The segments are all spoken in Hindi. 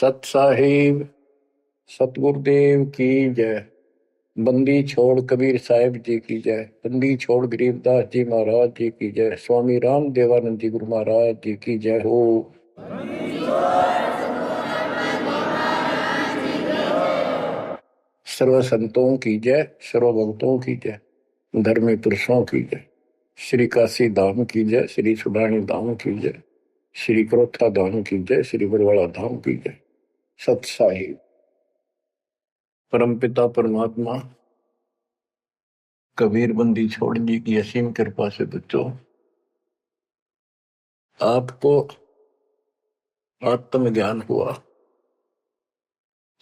सत साहिब सतगुरुदेव की जय। बंदी छोड़ कबीर साहिब जी की जय। बंदी छोड़ गरीबदास जी महाराज जी की जय। स्वामी राम देवानंद जी गुरु महाराज जी की जय हो। सर्व संतों की जय, सर्व भक्तों की जय, धर्मी पुरुषों की जय। श्री काशी धाम की जय, श्री सुडानी धाम की जय, श्री क्रोथा धाम की जय, श्री बरवाड़ा धाम की जय। सत साहिब परमपिता परमात्मा कबीर बंदी छोड़ जी की असीम कृपा से बच्चों आपको आत्म ज्ञान हुआ,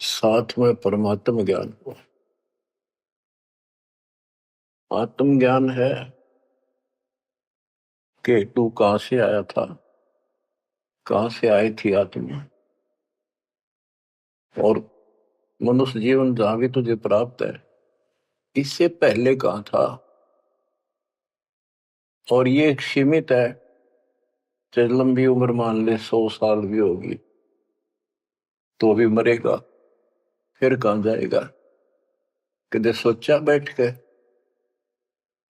साथ में परमात्म ज्ञान हुआ। आत्म ज्ञान है कि तू कहां से आया था, कहां से आई थी आत्मा, और मनुष्य जीवन जहां भी तुझे प्राप्त है इससे पहले कहां था। और ये सीमित है, चाहे लंबी उम्र मान ले 100 साल भी होगी तो भी मरेगा, फिर कहां जाएगा। कदे सोचा बैठ के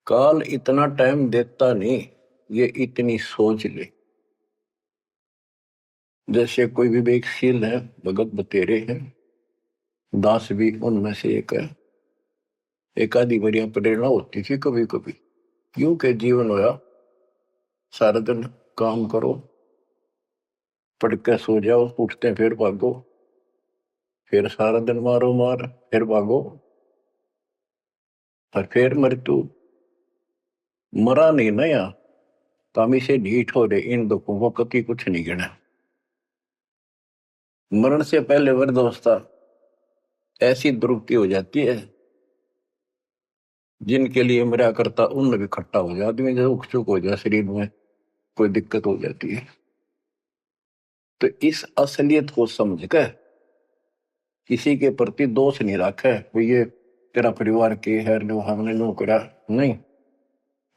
काल इतना टाइम देता नहीं, ये इतनी सोच ले। जैसे कोई विवेकशील है, भगत बतेरे हैं, दास भी उनमें से एक है। एक आधी बढ़िया प्रेरणा होती थी कभी कभी, क्यों के जीवन होया सारा दिन काम करो, पढ़ के सो जाओ, उठते फिर भागो, फिर सारा दिन मारो मार, फिर भागो, और फिर मृत्यु। मरा नहीं ना या तामी से ढीठ हो रहे, इन दुखों को कभी कुछ नहीं गिना। मरण से पहले वृद्धावस्था ऐसी दुर्गति हो जाती है, जिनके लिए मरा करता उन भी खट्टा हो जाए, आदमी जब उकचुक हो जाए, शरीर में कोई दिक्कत हो जाती है। तो इस असलियत को समझ कर किसी के प्रति दोष नहीं रखे, ये तेरा परिवार के है, हमने नो करा नहीं,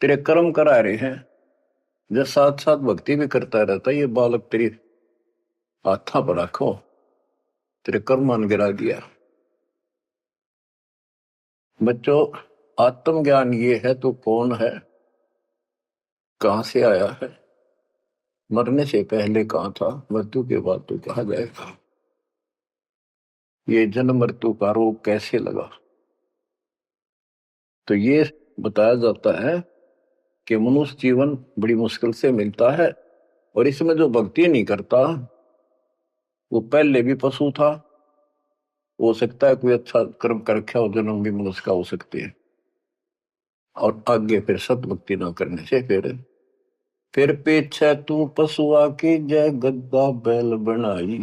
तेरे कर्म करा रहे हैं। जब साथ साथ भक्ति भी करता रहता, ये बालक तेरी हाथा पर रखो, तेरे कर्म मान गिरा दिया। बच्चों, आत्मज्ञान ये है तो कौन है, कहां से आया है, मरने से पहले कहां था, मृत्यु के बाद तो कहा जाएगा। ये जन्म मृत्यु का रोग कैसे लगा, तो ये बताया जाता है कि मनुष्य जीवन बड़ी मुश्किल से मिलता है, और इसमें जो भक्ति नहीं करता वो पहले भी पशु था, हो सकता है कोई अच्छा कर्म कर रखा हो, जन्म भी मनुष्य का हो सकते हैं, और आगे फिर सत भक्ति न करने से फिर पीछे तू पशुआ की जय गद्दा बैल बनाई।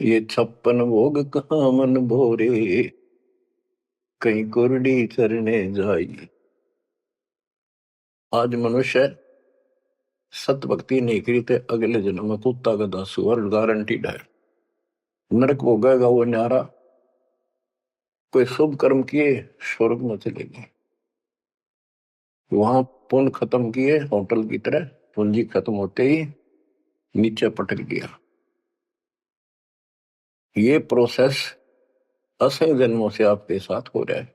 ये 56 भोग कहाँ मन भोरे, कहीं कुरडी चरने जाई। आज मनुष्य सत भक्ति नहीं करी तो अगले जन्म में कुत्ता गधा सुअर गारंटीड है, नरक भोगेगा वो न्यारा। कोई शुभ कर्म किए स्वर्ग में चलेगी, वहां पुण्य खत्म किए होटल की तरह, पूंजी खत्म होते ही नीचे पटक दिया। ये प्रोसेस असंख्य जन्मों से आपके साथ हो रहा है।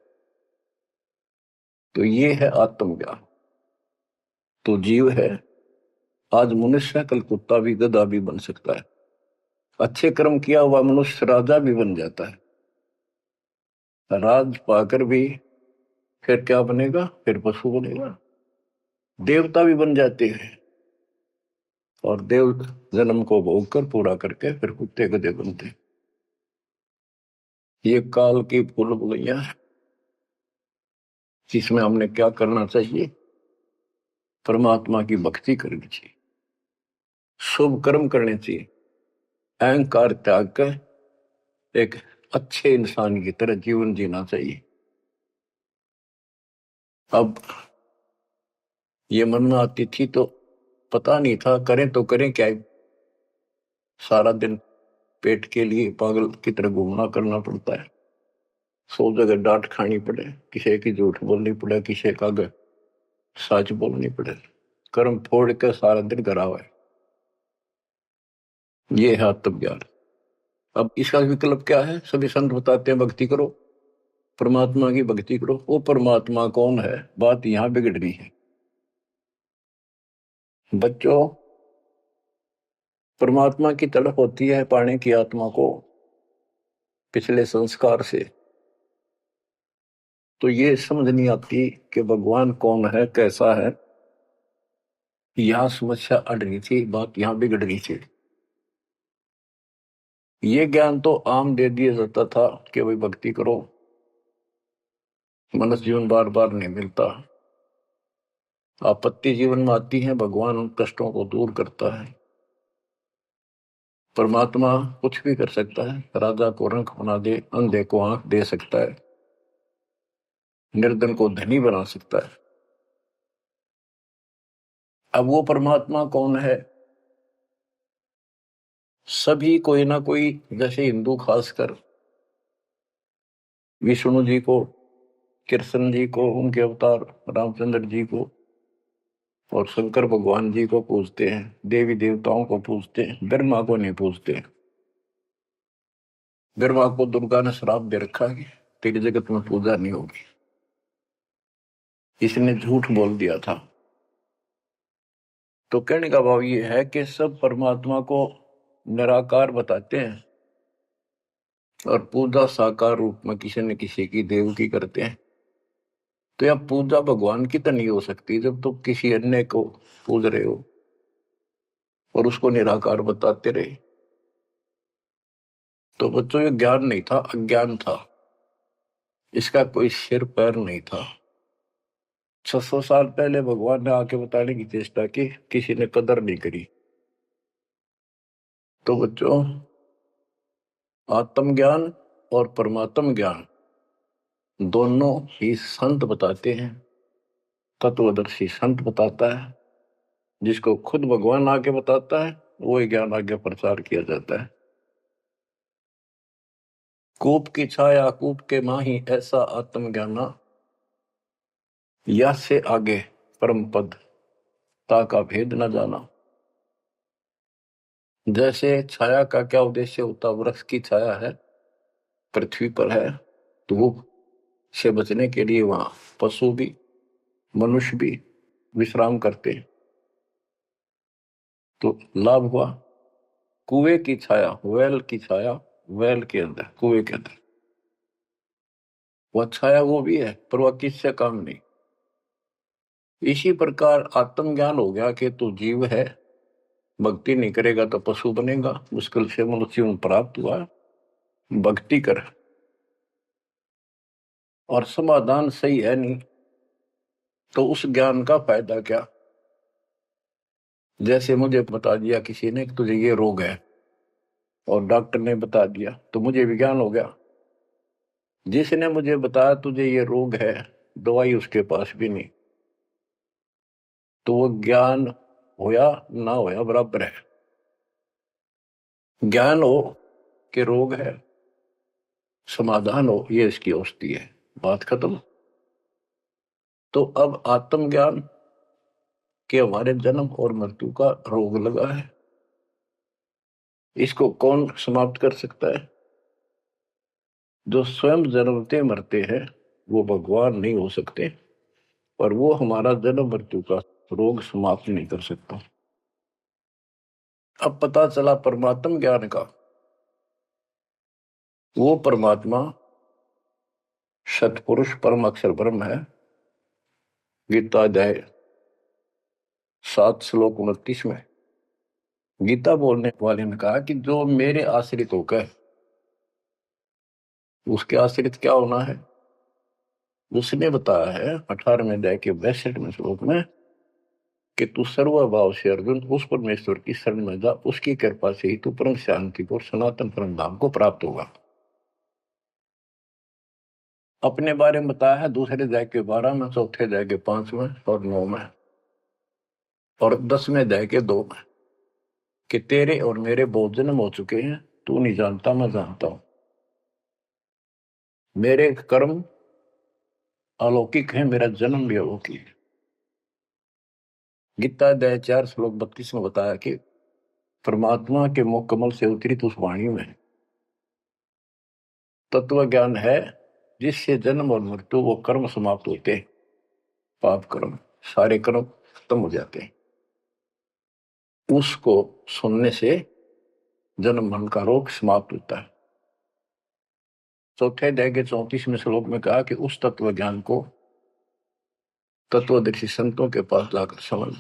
तो ये है आत्मज्ञान। तो जीव है, आज मनुष्य कल कुत्ता भी गधा भी बन सकता है। अच्छे कर्म किया हुआ मनुष्य राजा भी बन जाता है, राज पाकर भी फिर क्या बनेगा, फिर पशु बनेगा, देवता भी बन जाते हैं, और देव जन्म को भोग कर पूरा करके फिर कुत्ते गधे बनते हैं। ये काल की भूल भुलैया है, जिसमें हमने क्या करना चाहिए, परमात्मा की भक्ति करनी चाहिए, शुभ कर्म करने चाहिए, अहंकार त्याग कर एक अच्छे इंसान की तरह जीवन जीना चाहिए। अब ये मन में आती थी तो पता नहीं था करें तो करें क्या, सारा दिन पेट के लिए पागल की तरह घूमना करना पड़ता है, 100 जगह डांट खानी पड़े, किसी की झूठ बोलनी पड़े, किसी का सच बोलनी पड़े, कर्म फोड़ के सारा दिन करा हुआ है। ये है आत्मज्ञान। अब इसका विकल्प क्या है? सभी संत बताते हैं भक्ति करो, परमात्मा की भक्ति करो। वो परमात्मा कौन है, बात यहां बिगड़ रही है बच्चों। परमात्मा की तड़प होती है पाने की आत्मा को पिछले संस्कार से। तो ये समझ नहीं आती कि भगवान कौन है, कैसा है। यहां समस्या अड़ रही थी, बात यहां बिगड़ रही थी। ये ज्ञान तो आम दे दिया जाता था कि भाई भक्ति करो, मनुष्य जीवन बार बार नहीं मिलता, आपत्ति जीवन में आती है, भगवान उन कष्टों को दूर करता है। परमात्मा कुछ भी कर सकता है, राजा को रंक बना दे, अंधे को आंख दे सकता है, निर्धन को धनी बना सकता है। अब वो परमात्मा कौन है? सभी कोई ना कोई, जैसे हिंदू खासकर विष्णु जी को, कृष्ण जी को, उनके अवतार रामचंद्र जी को और शंकर भगवान जी को पूजते हैं, देवी देवताओं को पूजते हैं, ब्रह्मा को नहीं पूजते। ब्रह्मा को दुर्गा ने श्राप दे रखा है, तेरी जगत में पूजा नहीं होगी, इसने झूठ बोल दिया था। तो कहने का भाव ये है कि सब परमात्मा को निराकार बताते हैं और पूजा साकार रूप में किसी न किसी की देव की करते हैं। तो यह पूजा भगवान की तो नहीं हो सकती जब तुम किसी अन्य को पूज रहे हो और उसको निराकार बताते रहे। तो बच्चों ये ज्ञान नहीं था, अज्ञान था। इसका कोई सिर पैर नहीं था। 600 साल पहले भगवान ने आके बताने की चेष्टा की, किसी ने कदर नहीं करी। तो बच्चों, आत्मज्ञान और परमात्म ज्ञान दोनों ही संत बताते हैं, तत्वदर्शी संत बताता है। जिसको खुद भगवान आके बताता है वो ज्ञान आगे प्रचार किया जाता है। कूप की छाया कूप के माही, ऐसा आत्मज्ञाना, या से आगे परम पद ता का भेद न जाना। जैसे छाया का क्या उद्देश्य होता, वृक्ष की छाया है, पृथ्वी पर है, धूप से बचने के लिए वहां पशु भी मनुष्य भी विश्राम करते हैं। तो लाभ हुआ। कुएं की छाया, वेल की छाया, वेल के अंदर, कुएं के अंदर वह छाया वो भी है, पर वह किससे काम नहीं। इसी प्रकार आत्मज्ञान हो गया कि तू जीव है, भक्ति नहीं करेगा तो पशु बनेगा, मुश्किल से मनुष्य जीवन प्राप्त हुआ, भक्ति कर। और समाधान सही है नहीं तो उस ज्ञान का फायदा क्या? जैसे मुझे बता दिया किसी ने कि तुझे ये रोग है और डॉक्टर ने बता दिया तो मुझे विज्ञान हो गया। जिसने मुझे बताया तुझे ये रोग है, दवाई उसके पास भी नहीं, तो वो ज्ञान होया ना होया बराबर है। ज्ञान हो कि रोग है, समाधान हो ये इसकी औषधि है, बात खत्म। तो अब आत्मज्ञान के हमारे जन्म और मृत्यु का रोग लगा है, इसको कौन समाप्त कर सकता है? जो स्वयं जन्मते मरते हैं वो भगवान नहीं हो सकते, और वो हमारा जन्म मृत्यु का रोग समाप्त नहीं कर सकता। अब पता चला परमात्म ज्ञान का, वो परमात्मा सतपुरुष परम अक्षर ब्रह्म है। गीता अध्याय 7 श्लोक 29 में गीता बोलने वाले ने कहा कि जो मेरे आश्रित होकर, उसके आश्रित क्या होना है? उसने बताया है 18वें अध्याय के 62वें श्लोक में कि तू सर्वभाव से अर्जुन उस परमेश्वर की शरण में जा, उसकी कृपा से ही तू परम शांति को, सनातन परम धाम को प्राप्त होगा। अपने बारे में बताया है दूसरे अध्याय के 12 में, चौथे अध्याय के 5 में और 9 में और 10वें अध्याय के 2 में कि तेरे और मेरे बहुत जन्म हो चुके हैं, तू नहीं जानता मैं जानता हूं। मेरे कर्म अलौकिक है, मेरा जन्म भी अलौकिक है। गीता अध्याय 4 श्लोक 32 में बताया कि परमात्मा के मुख कमल से उतरित उस वाणी में तत्व ज्ञान है, जिससे जन्म और मृत्यु वो कर्म समाप्त होते हैं, पाप कर्म सारे कर्म खत्म हो जाते हैं। उसको सुनने से जन्म मरण का रोग समाप्त होता है। चौथे अध्याय के 34वें श्लोक में कहा कि उस तत्व ज्ञान को तत्वदर्शी संतों के पास जाकर समझ,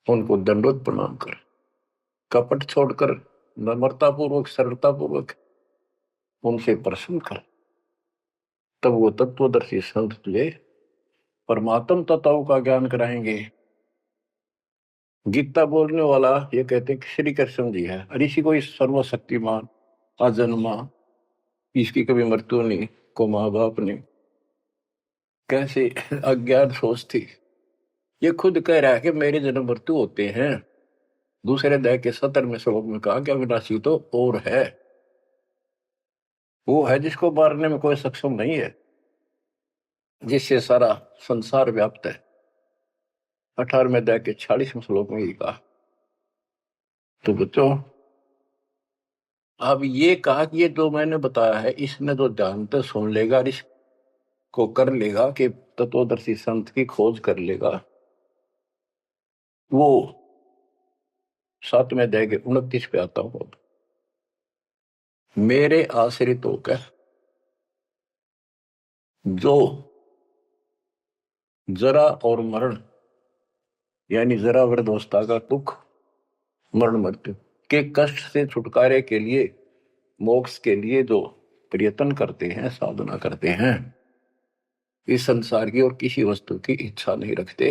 उनको दंडोत प्रणाम कर, कपट छोड़कर नम्रता पूर्वक सरलता पूर्वक उनसे प्रश्न कर, तब वो तत्वदर्शी संत तुझे परमात्म तत्वों का ज्ञान कराएंगे। गीता बोलने वाला ये कहते हैं कि श्री कृष्ण जी है, और इसी को इस सर्वशक्तिमान अजन्मा, इसकी कभी मृत्यु नहीं, को माँ बाप ने कैसे अज्ञान सोच थी। ये खुद कह रहा है कि मेरे जन्म मृत्यु होते हैं। दूसरे अध्याय के 70वें श्लोक में कहा कि अविनाशी तो और है, वो है जिसको मारने में कोई सक्षम नहीं है, जिससे सारा संसार व्याप्त है। 18वें अध्याय के 46वें श्लोक में ये कहा। तो बच्चों, अब ये कहा कि ये जो मैंने बताया है, इसने जो ध्यान से सुन लेगा और इसको कर लेगा कि तत्वदर्शी संत की खोज कर लेगा, वो 7वें अध्याय के 29 पे आता हूं। मेरे आश्रित होकर जो जरा और मरण यानी जरा वृद्धावस्था का दुख, मरण मृत्यु के कष्ट से छुटकारे के लिए, मोक्ष के लिए जो प्रयत्न करते हैं, साधना करते हैं, इस संसार की और किसी वस्तु की इच्छा नहीं रखते,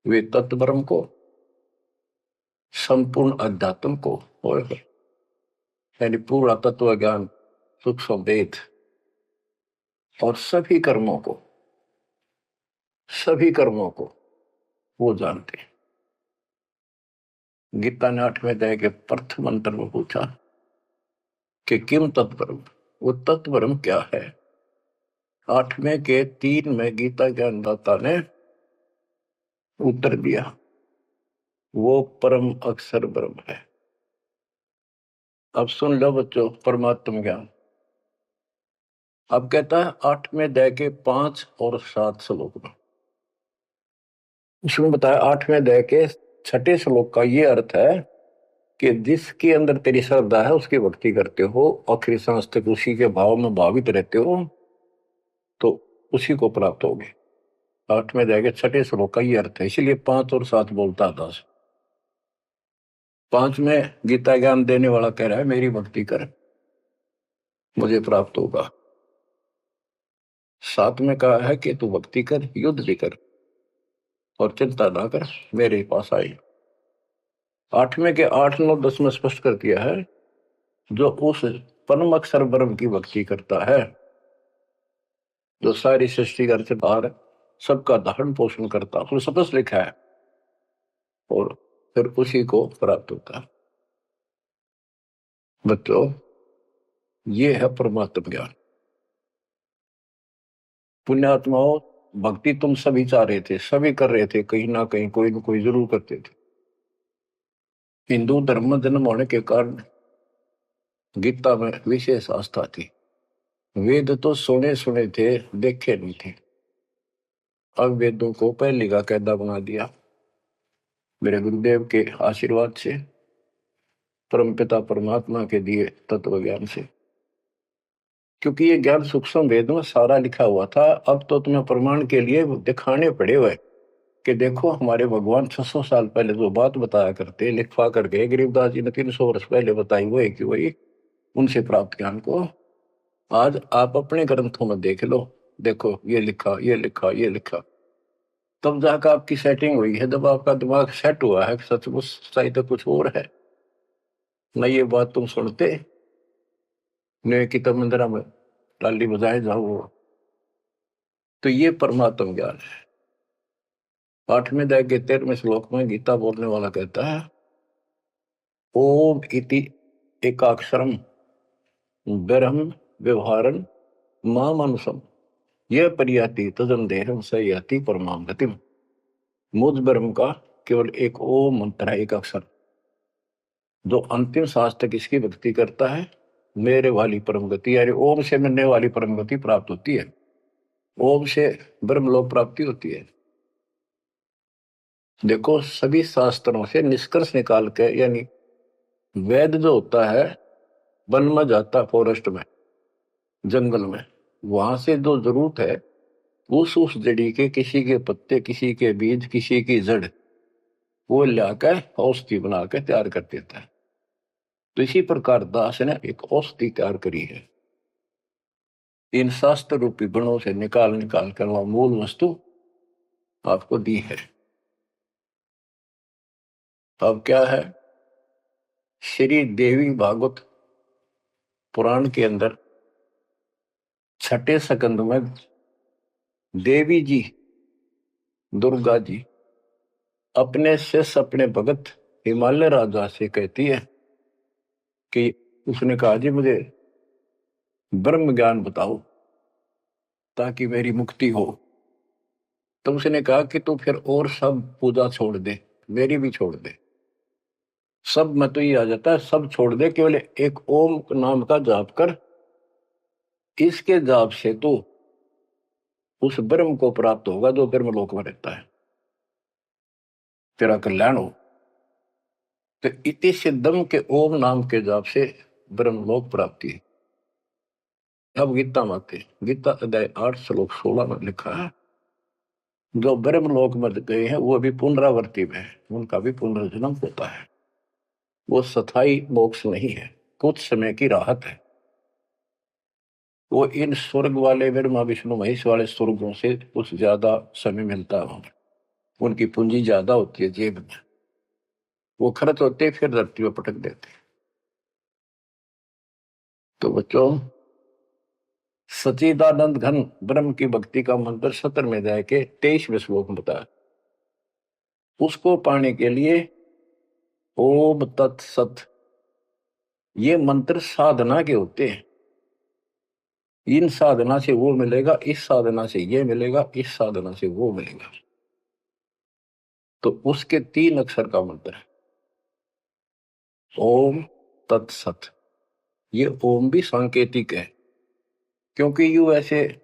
वे तत्ब्रह्म को, संपूर्ण अध्यात्म को और यानी पूरा तत्व ज्ञान, सूक्ष्म वेद और सभी कर्मों को वो जानते हैं। गीता ने 8वें अध्याय के प्रथम मंत्र में पूछा कि किम तत्ब्रह्म, वो तत्ब्रह्म क्या है। 8वें के 3 में गीता ज्ञानदाता ने उत्तर दिया, वो परम अक्षर ब्रह्म है। अब सुन लो बच्चों परमात्म ज्ञान। अब कहता है 8वें अध्याय के 5 और 7 श्लोक में, उसमें बताया 8वें अध्याय के 6ठे श्लोक का ये अर्थ है कि जिसके अंदर तेरी श्रद्धा है उसकी भक्ति करते हो, आखिरी सांस तक उसी के भाव में भावित रहते हो, तो उसी को प्राप्त होगे। 8वें अध्याय के 6ठे श्लोक का ये अर्थ है, इसलिए 5 और 7 बोलता था। 5 में गीता ज्ञान देने वाला कह रहा है मेरी भक्ति कर, मुझे प्राप्त होगा। 7 में कहा है कि तू भक्ति कर, युद्ध भी कर और चिंता ना कर, मेरे पास आई। 8वें के 8, 9, 10 में स्पष्ट कर दिया है, जो उस परम अक्षर ब्रह्म की भक्ति करता है, जो सारी सृष्टि घर से बाहर सबका धारण पोषण करता, उसमें स्पष्ट लिखा है, और फिर उसी को प्राप्त होता है। बच्चों, ये है परमात्म ज्ञान। पुण्यात्माओं, भक्ति तुम सभी चाह रहे थे, सभी कर रहे थे, कहीं ना कहीं कोई ना कोई जरूर करते थे। हिंदू धर्म में जन्म होने के कारण गीता में विशेष आस्था थी। वेद तो सुने सुने थे, देखे नहीं थे। अब वेदों को पहली का कायदा बना दिया मेरे गुरुदेव के आशीर्वाद से, परमपिता परमात्मा के दिए तत्व ज्ञान से। क्योंकि ये ज्ञान सूक्ष्म वेद में सारा लिखा हुआ था। अब तो तुम्हें प्रमाण के लिए दिखाने पड़े हुए कि देखो हमारे भगवान 600 साल पहले जो बात बताया करते, लिखवा कर गए गरीबदास जी ने 300 वर्ष पहले बताई, वो एक वही उनसे प्राप्त ज्ञान को आज आप अपने ग्रंथों में देख लो। देखो ये लिखा, ये लिखा, ये लिखा, तब जाकर आपकी सेटिंग हुई है। जब आपका दिमाग सेट हुआ है सचमुच सच्चाई तो कुछ और है न, ये बात तुम सुनते ने कि तब मंदिरा में लाली बजाए जाओ। तो ये परमात्म ज्ञान है। 8वें अध्याय के 13वें श्लोक में गीता बोलने वाला कहता है, ओम इति एकाक्षरम ब्रह्म व्यवहारन माम अनुसम यह परियाति तजन देहम सयाति परमाम गतिम। मुझ ब्रह्म का केवल एक ओम मंत्र है, एक अक्षर, जो अंतिम सांस तक इसकी भक्ति करता है, मेरे वाली परम गति, यानी ओम से मिलने वाली परम गति प्राप्त होती है। ओम से ब्रह्मलोक प्राप्ति होती है। देखो, सभी शास्त्रों से निष्कर्ष निकाल के, यानी वेद जो होता है वन में जाता है, फॉरेस्ट में, जंगल में, वहां से जो जरूरत है उस जड़ी के, किसी के पत्ते, किसी के बीज, किसी की जड़, वो लाकर औषधि बना के तैयार कर देता है। तो इसी प्रकार दास ने एक औषधि तैयार करी है, इन शास्त्र रूपी गुणों से निकाल निकाल कर वह मूल वस्तु आपको दी है। अब क्या है, श्री देवी भागवत पुराण के अंदर छठे स्कंद में देवी जी, दुर्गा जी, अपने शिष्य, अपने भगत हिमालय राजा से कहती है कि उसने कहा, जी मुझे ब्रह्म ज्ञान बताओ ताकि मेरी मुक्ति हो। तो उसने कहा कि तू फिर और सब पूजा छोड़ दे, मेरी भी छोड़ दे, सब में तो ये आ जाता है, सब छोड़ दे, केवल एक ओम नाम का जाप कर, इसके जाप से तो उस ब्रह्म को प्राप्त होगा जो ब्रह्म लोक में रहता है, तेरा कल्याण हो। तो इति सिद्धम के ओम नाम के जाप से ब्रह्मलोक प्राप्ति है। अब गीता माते, गीता अध्याय 8 श्लोक 16 में लिखा है, जो ब्रह्मलोक में गए हैं वो भी पुनरावर्ती में है, उनका भी पुनर्जन्म होता है। वो स्थायी मोक्ष नहीं है, कुछ समय की राहत है। वो इन स्वर्ग वाले ब्रह्मा विष्णु महेश वाले स्वर्गों से कुछ ज्यादा समय मिलता है। उनकी पूंजी ज्यादा होती है जेब में, वो खर्च होते फिर धरती में पटक देते। तो बच्चों, सच्चिदानंद घन ब्रह्म की भक्ति का मंत्र 17वें अध्याय के 23वें श्लोक में बताया। उसको पाने के लिए ओम तत्सत, ये मंत्र साधना के होते हैं। इन साधना से वो मिलेगा, इस साधना से ये मिलेगा, इस साधना से वो मिलेगा। तो उसके 3 अक्षर का मंत्र है ओम तत्सत। ये ओम भी सांकेतिक है, क्योंकि यू ऐसे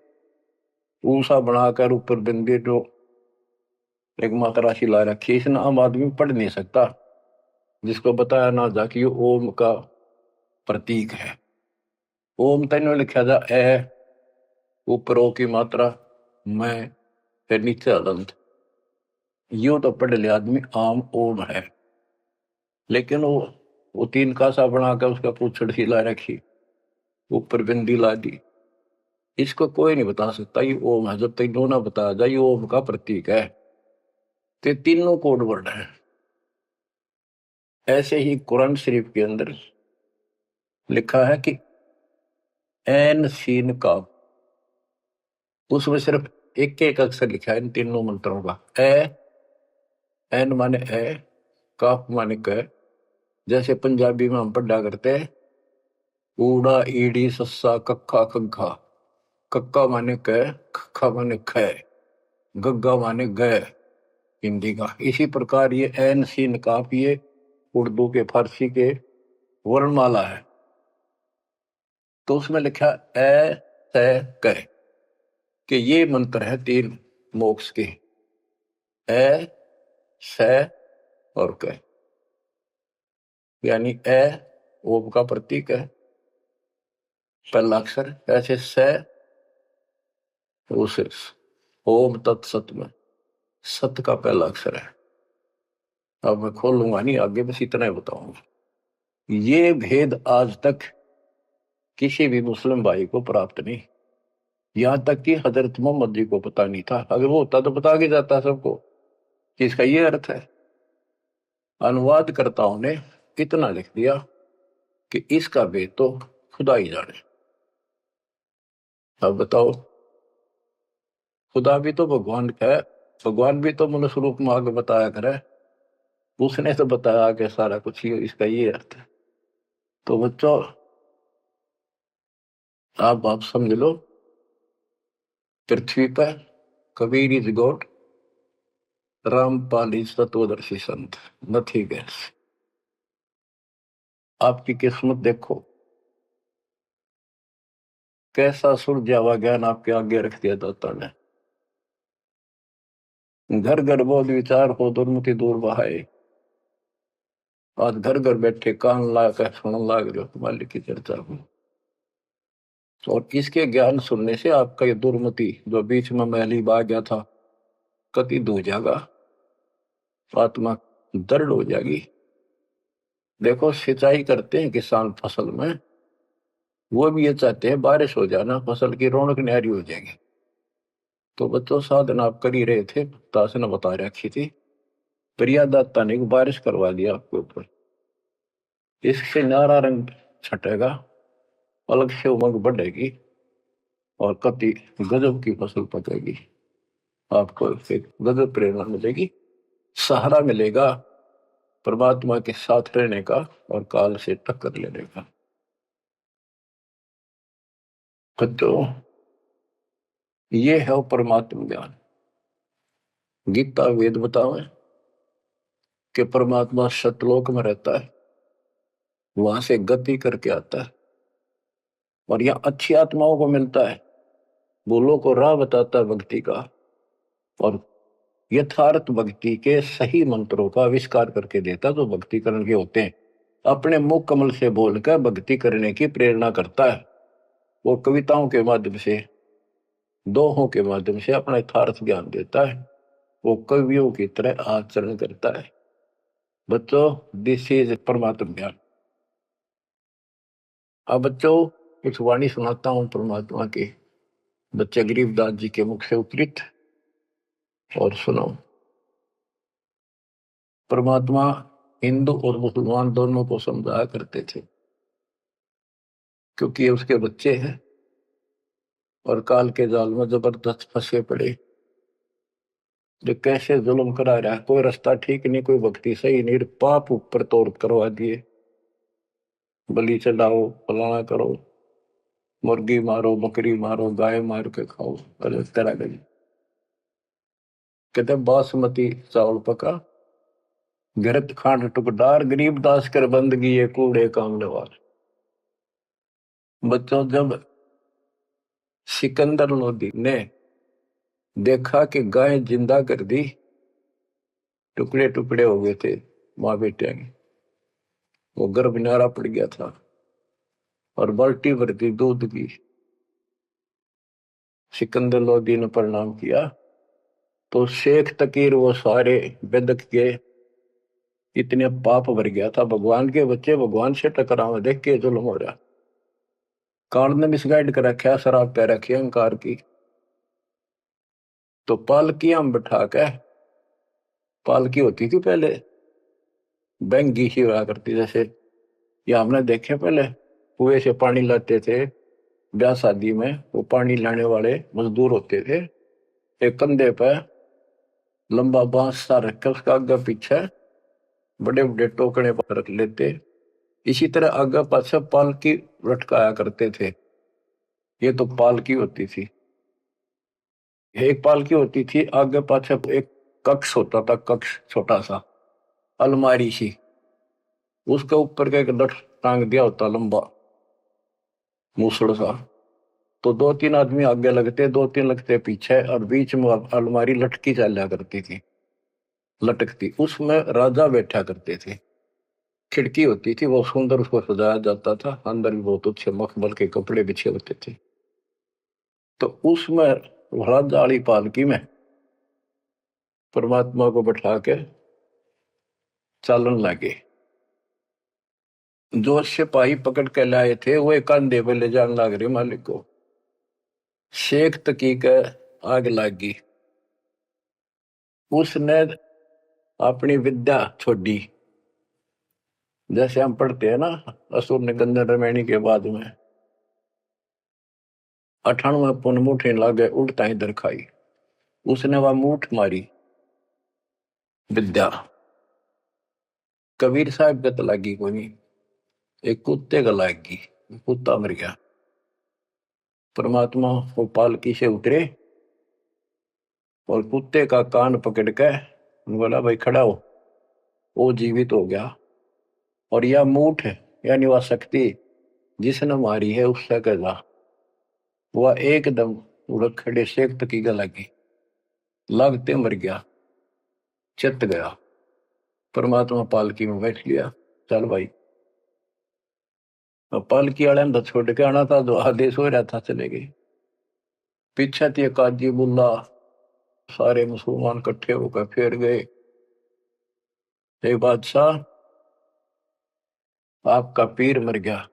ऊषा बनाकर ऊपर बिंदे जो एक मात्रा राशि ला रखी है, इसने आम आदमी पढ़ नहीं सकता, जिसको बताया ना जा कि ओम का प्रतीक है। ओम तेन लिखा जा ए, ऊपर ओ की मात्रा, मैं, फिर नीचे अदंत, यू तो पढ़ लिया आदमी आम ओम है। लेकिन वो 3 कासा बनाकर उसका पूछड़ सी ला रखी, ऊपर बिंदी ला दी, इसको कोई नहीं बता सकता ये ओम है जब तक ना बताया जाए ये ओम का प्रतीक है। तो तीनों कोड वर्ड है। ऐसे ही कुरान शरीफ के अंदर लिखा है कि एन सीन का, उसमें सिर्फ एक एक अक्षर लिखा है इन तीनों मंत्रों का। ए, एन माने ए, काफ माने क, जैसे पंजाबी में हम पढ़ा करते हैं ऊड़ा ईड़ी सस्सा कक्का खग्गा, कक्का माने क, खक्का माने ख, गग्गा माने ग, हिंदी का। इसी प्रकार ये एन सीन काफ, ये उर्दू के, फारसी के वर्णमाला है। तो उसमें लिखा ए से क, कि ये मंत्र है 3 मोक्ष के, ए से और क, यानी ए ओम का प्रतीक है, पहला अक्षर, ऐसे से उस ओम तत्सत में सत का पहला अक्षर है। अब मैं खोलूंगा नहीं आगे, बस इतना ही बताऊंगा। ये भेद आज तक किसी भी मुस्लिम भाई को प्राप्त नहीं, यहां तक कि हजरत मोहम्मद जी को पता नहीं था। अगर वो होता तो बता के जाता सबको कि इसका ये अर्थ है। अनुवादकर्ताओं ने इतना लिख दिया कि इसका भेद तो खुदा ही जाने। अब बताओ, खुदा भी तो भगवान का है, भगवान भी तो मनुष्य रूप में आगे बताया करे, उसने तो बताया कि सारा कुछ ही इसका ये अर्थ है। तो बच्चों, आप समझ लो, पृथ्वी पर Kabir is God, Rampal is तत्वदर्शी संत, नथिंग एल्स। आपकी किस्मत देखो, कैसा सुलझा हुआ ज्ञान आपके आगे रख दिया दाता ने। घर घर बोध विचार हो दुर्मति दूर बहाए। आज घर घर बैठे कान ला कर सुन लाग रहे हो मालिक की चर्चा को, और इसके ज्ञान सुनने से आपका ये दुर्मति जो बीच में मैली बा गया था कति दूर जाएगा, आत्मा दृढ़ हो जाएगी। देखो सिंचाई करते हैं किसान फसल में, वो भी ये चाहते हैं बारिश हो जाना, फसल की रौनक न्यारी हो जाएगी। तो बच्चों साधना आप कर ही रहे थे, दास ने बता रखी थी, प्रिया दाता ने बारिश करवा दिया आपके ऊपर, इससे नारा रंग छटेगा, अलग से उमंग बढ़ेगी और कति गजब की फसल पकेगी। आपको एक गजब प्रेरणा मिलेगी, सहारा मिलेगा परमात्मा के साथ रहने का और काल से टक्कर लेने का। तो ये है वो परमात्मा ज्ञान। गीता वेद बतावे कि परमात्मा सतलोक में रहता है, वहां से गति करके आता है और यहां अच्छी आत्माओं को मिलता है, बोलो को राह बताता है भक्ति का, और यथार्थ भक्ति के सही मंत्रों का आविष्कार करके देता जो भक्ति करने के होते हैं। अपने मुख कमल से बोलकर भक्ति करने की प्रेरणा करता है। वो कविताओं के माध्यम से, दोहों के माध्यम से अपना यथार्थ ज्ञान देता है। वो कवियों की तरह आचरण करता है। बच्चों, दिस इज परमात्मा ज्ञान। अब बच्चों कुछ वाणी सुनाता हूं परमात्मा की, बच्चे गरीबदास जी के मुख से उद्धृत, और सुनो। परमात्मा हिंदू और मुसलमान दोनों को समझाया करते थे, क्योंकि ये उसके बच्चे हैं और काल के जाल में जबरदस्त फंसे पड़े। जो कैसे जुल्म करा रहा है, कोई रास्ता ठीक नहीं, कोई भक्ति सही नहीं, पाप ऊपर तोड़ करवा दिए, बलि चढ़ाओ, फलाना करो, मुर्गी मारो, बकरी मारो, गाय मार के खाओ, अलग तरह का। कहते बासमती चावल पका, गरत खांड टुकडार, गरीब दास कर बंदगी ये कूड़े कामने वाले। बच्चों, जब सिकंदर लोदी ने देखा कि गाय जिंदा कर दी, टुकड़े टुकड़े हो गए थे माँ बेटे के, वो गर्भ नारा पड़ गया था और बाल्टी भर दी दूध की। सिकंदर लोदी ने प्रणाम किया तो शेख तकीर वो सारे बेदक के इतने पाप भर गया था, भगवान के बच्चे भगवान से टकराव देख के जुल्म हो रहा। काल ने मिसगाइड कर रखा, शराब पै रखी अहंकार की। तो पालकी हम बैठा के, पालकी होती थी पहले बैंगी सी हुआ करती, जैसे ये हमने देखे पहले कुएं से पानी लाते थे ब्याह शादी में, वो पानी लाने वाले मजदूर होते थे, एक कंधे पे लंबा बांस सा रख के उसका आगे पीछे बड़े बड़े टोकने पर रख लेते, इसी तरह आगे पाछे पालकी लटकाया करते थे। ये तो पालकी होती थी। एक पालकी होती थी, आगे पाछे एक कक्ष होता था, कक्ष छोटा सा अलमारी सी, उसके ऊपर का एक लठ टांग दिया होता लंबा मूसड़ सा। तो दो तीन आदमी आगे लगते, दो तीन लगते पीछे, और बीच में अलमारी लटकी चला करती थी, लटकती, उसमें राजा बैठा करते थे। खिड़की होती थी, वो सुंदर, उसको सजाया जाता था, अंदर भी बहुत अच्छे मखमल के कपड़े बिछे होते थे। तो उसमें राजा वाली पालकी में परमात्मा को बैठा के चालन लगे। जो सिपाही पकड़ के लाए थे वो एक कंधे पे ले जाने लग रहे मालिक को। शेख तकी के आग लगी, उसने अपनी विद्या छोड़ी। जैसे हम पढ़ते हैं ना, असुर ने गंधर रमैनी के बाद में 98 पुन मुठे लागे उल्टा इधर खाई, उसने वह मूठ मारी विद्या। कबीर साहब गत लागी कोई, एक कुत्ते का लागी, कुत्ता मर गया। परमात्मा वो पालकी से उतरे और कुत्ते का कान पकड़ के बोला भाई खड़ा हो, वो जीवित हो गया। और यह मूठ है यानी वह शक्ति जिसने मारी है उससे कह वह एकदम उड़क खड़े सेक तकी लगी, लगते मर गया, चित गया। परमात्मा पालकी में बैठ लिया, चल भाई। पालकी वाले ने तो छोड़ के आना था, जो आदेश हो रहा था चले गए। पीछे थी काजी बुल्ला, सारे मुसलमान इकट्ठे होकर फिर गए। हे बादशाह, आपका पीर मर गया।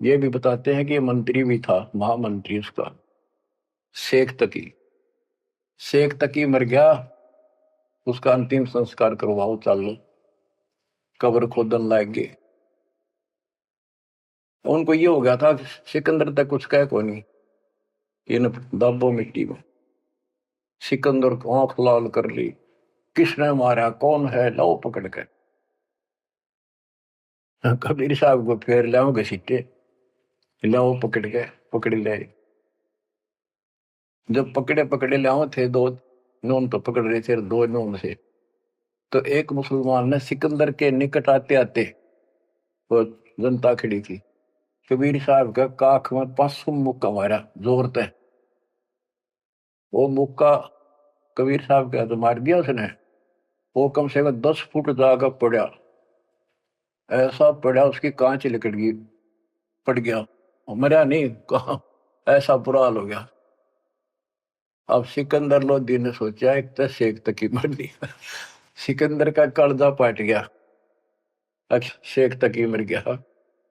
ये भी बताते हैं कि ये मंत्री भी था, महामंत्री उसका, शेख तकी। शेख तकी मर गया, उसका अंतिम संस्कार करवाओ, चलो कब्र खोदन लाग गए। उनको ये हो गया था सिकंदर तक कुछ कह को नहीं, इन दाबो मिट्टी में। सिकंदर को आंख लाल कर ली, किसने मारा, कौन है, लो पकड़ के। कबीर साहब को फिर लाओ घसीटे, लाओ पकड़ के, पकड़ ले। जब पकड़े पकड़े लाओ थे दो नून तो पकड़ रहे थे, दो नून से। तो एक मुसलमान ने सिकंदर के निकट आते आते, वो जनता खड़ी थी, कबीर साहब का काख में 500 मुक्का मारा जोर से। वो मुक्का कबीर साहब का तो मार दिया उसने, वो कम से कम 10 फुट जाकर पड़ा, ऐसा पड़ा उसकी कांच लिकट गई, पड़ गया, मरा नहीं, कहा ऐसा बुरा हाल हो गया। अब सिकंदर लोधी ने सोचा एक तो शेख तकी मर दिया, सिकंदर का कलजा पाट गया, शेख तकी मर गया,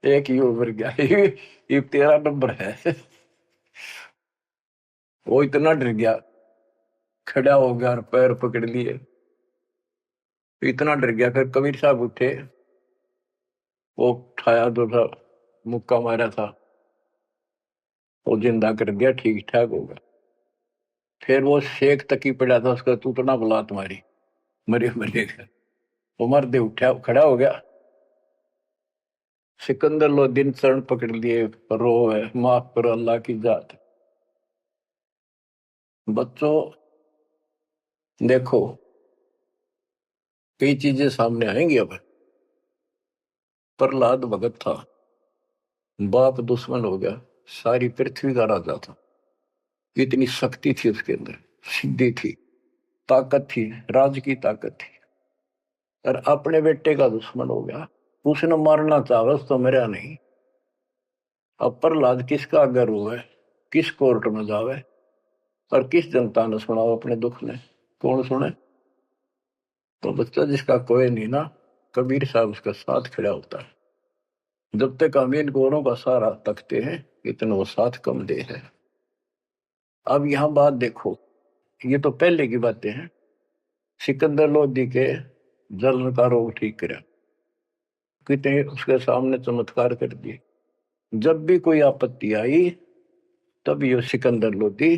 एक ही मर गया, ये 13 नंबर है। वो इतना डर गया, खड़ा हो गया और पैर पकड़ लिए, इतना डर गया। फिर कबीर साहब उठे, वो उठाया तो था, मुक्का मारा था, वो जिंदा कर दिया, ठीक ठाक हो गया। फिर वो शेख तकी पड़ा था, उसका तू तो ना बुला तुम्हारी, मरे मरेगा। वो मर्दे उठा, खड़ा हो गया। सिकंदर लोधी चरण पकड़ लिए, रो है, माफ करो अल्लाह की जात। बच्चों देखो, कई चीजें सामने आएंगी। अब प्रहलाद भगत था, बाप दुश्मन हो गया, सारी पृथ्वी का राजा था, इतनी शक्ति थी उसके अंदर, सिद्धि थी, ताकत थी, राज की ताकत थी, और अपने बेटे का दुश्मन हो गया। उसने मारना चाहा तो मेरा नहीं। अब प्रहलाद किसका अगर हुआ है, किस कोर्ट में जावे और किस जनता ने सुनाओ अपने दुख ने, कौन सुने? तो बच्चा जिसका कोई नहीं ना, कबीर साहब उसका साथ खड़ा होता है। जब तक हम इन गोरों का सहारा तकते हैं, इतना वो साथ कम दे है। अब यहां बात देखो, ये तो पहले की बातें हैं। सिकंदर लोधी के जलन का रोग ठीक करा, कितने उसके सामने चमत्कार कर दिए। जब भी कोई आपत्ति आई, तब ये सिकंदर लोधी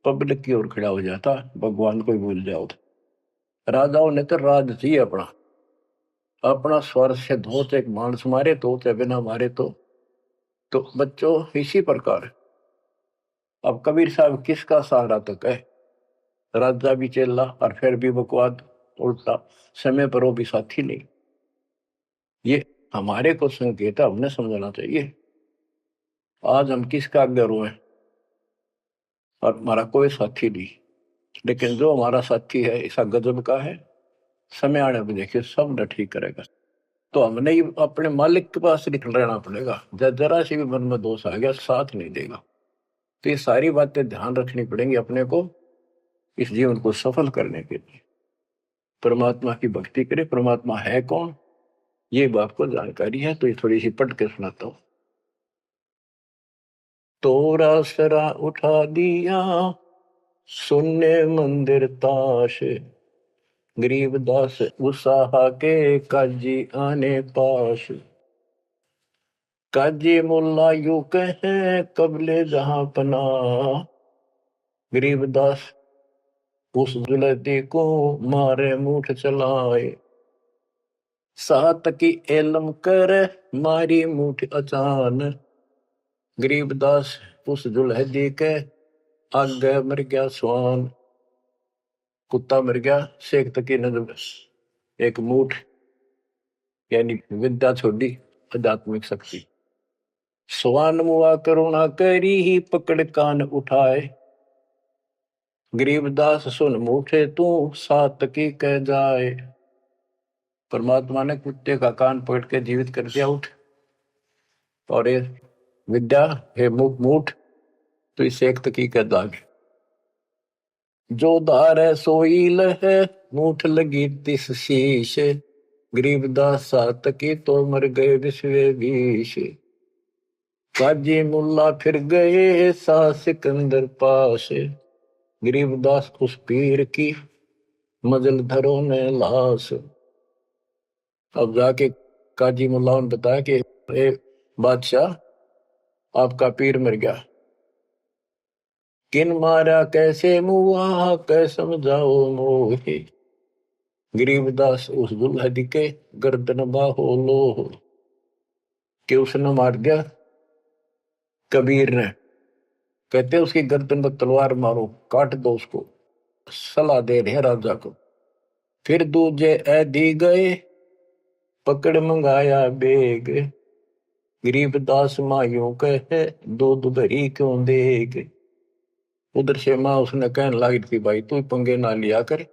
पब्लिक की ओर खड़ा हो जाता, भगवान को ही भूल जाओ। राजाओं ने तो राज चाहिए अपना, अपना स्वर से धोते, एक मानस मारे तो चाहे बिना मारे तो बच्चों इसी प्रकार। अब कबीर साहब किसका सहारा तक है, राजा भी चेला और फिर भी बकवाद उल्टा, समय पर वो भी साथी नहीं। ये हमारे को संकेत है, हमने समझना चाहिए। आज हम किसका अगर हुए और हमारा कोई साथी नहीं, लेकिन जो हमारा साथी है ऐसा गजब का है, समय आने पर देखिए सब न ठीक करेगा। तो हमने ही अपने मालिक के पास निकल रहना पड़ेगा, जरा सी भी मन में दोष आ गया साथ नहीं देगा। तो ये सारी बातें ध्यान रखनी पड़ेंगी अपने को, इस जीवन को सफल करने के लिए। परमात्मा की भक्ति करें। परमात्मा है कौन, ये बात को जानकारी है, तो ये थोड़ी सी पढ़ के सुनाता हूं। तोरा सरा उठा दिया, सुनने मंदिर ताश, गरीबदास उसाहा के काजी आने पास। काजी मुल्ला यू कहे कबले जहां पना, गरीबदास उस जुलती को मारे मुठ चलाए। सात की एलम कर मारी मुठ अचान, गरीबदास उस जुलहदी के आगे मर गया स्वान। कुत्ता मर गया, शेख तकी ने एक मुठ यानी विद्या छोड़ी, आध्यात्मिक शक्ति। स्वान मुआ करुणा करी ही पकड़ कान उठाए, गरीबदास सुन मूठे तू सात की कह जाए। परमात्मा ने कुत्ते का कान पकड़ के जीवित कर दिया, उठ। और ये विद्या हे मूठ, तो इसे एक तकी कह दाग। जो धार है सोई लहे, मूठ लगी तिस शीश, गरीबदास सात की तो मर गए विश्वे बीश। काजी मुल्ला फिर गए सा सिकंदर पास, गरीबदास उस पीर की मजल धरो ने लाश। अब जाके काजी मुल्ला ने बताया कि ए बादशाह, आपका पीर मर गया। किन मारा कैसे मुआ कै समझाओ मोहे, गरीबदास उस दुल्हा दिखे गर्दन बाहो लो। कि उसने मार दिया कबीर ने। कहते उसकी गर्दन पर तलवार मारो, काट दो उसको। सलाह दे रहे राजा को। फिर दूजे ऐदी गए पकड़ मंगाया बेग, गरीबदास मायूं कहे दूध भरी क्यों देग। उधर से माँ उसने कहने लगी थी, भाई तू पंगे ना लिया कर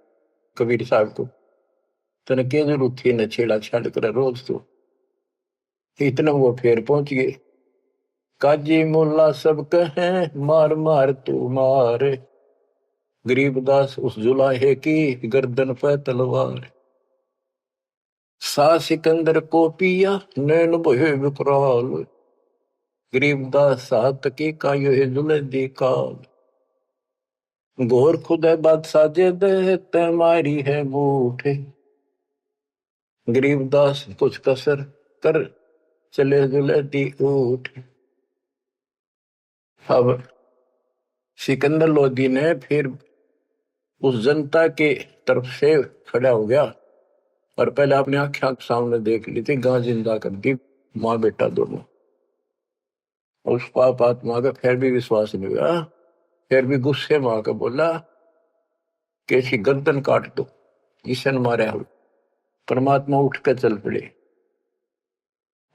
कबीर साहब को, तने क्या जरूरत थी न छेड़ा छाड़ कर रोज तो। इतना वो फिर पहुंच गए। काजी मुल्ला सब कहे मार मार तू मार, गरीबदास उस जुलाहे की गर्दन पे तलवार। सा सिकंदर को पिया नैन बोहे विकराल, गरीबदास सात की का यो जुलदी काल। घोर खुद है बादशाह जे दे तै मारी है मूठ, गरीबदास कुछ कसर कर चले जुलदी ऊठ। अब सिकंदर लोधी ने फिर उस जनता के तरफ से खड़ा हो गया और पहले अपने आंखें सामने देख ली थी गां जिंदा कर दी, माँ बेटा दोनों। उस पाप आत्मा का फिर भी विश्वास नहीं हुआ, फिर भी गुस्से में आकर बोला कि इसकी गर्दन काट दो, ईशन मारे हम। परमात्मा उठ कर चल पड़े।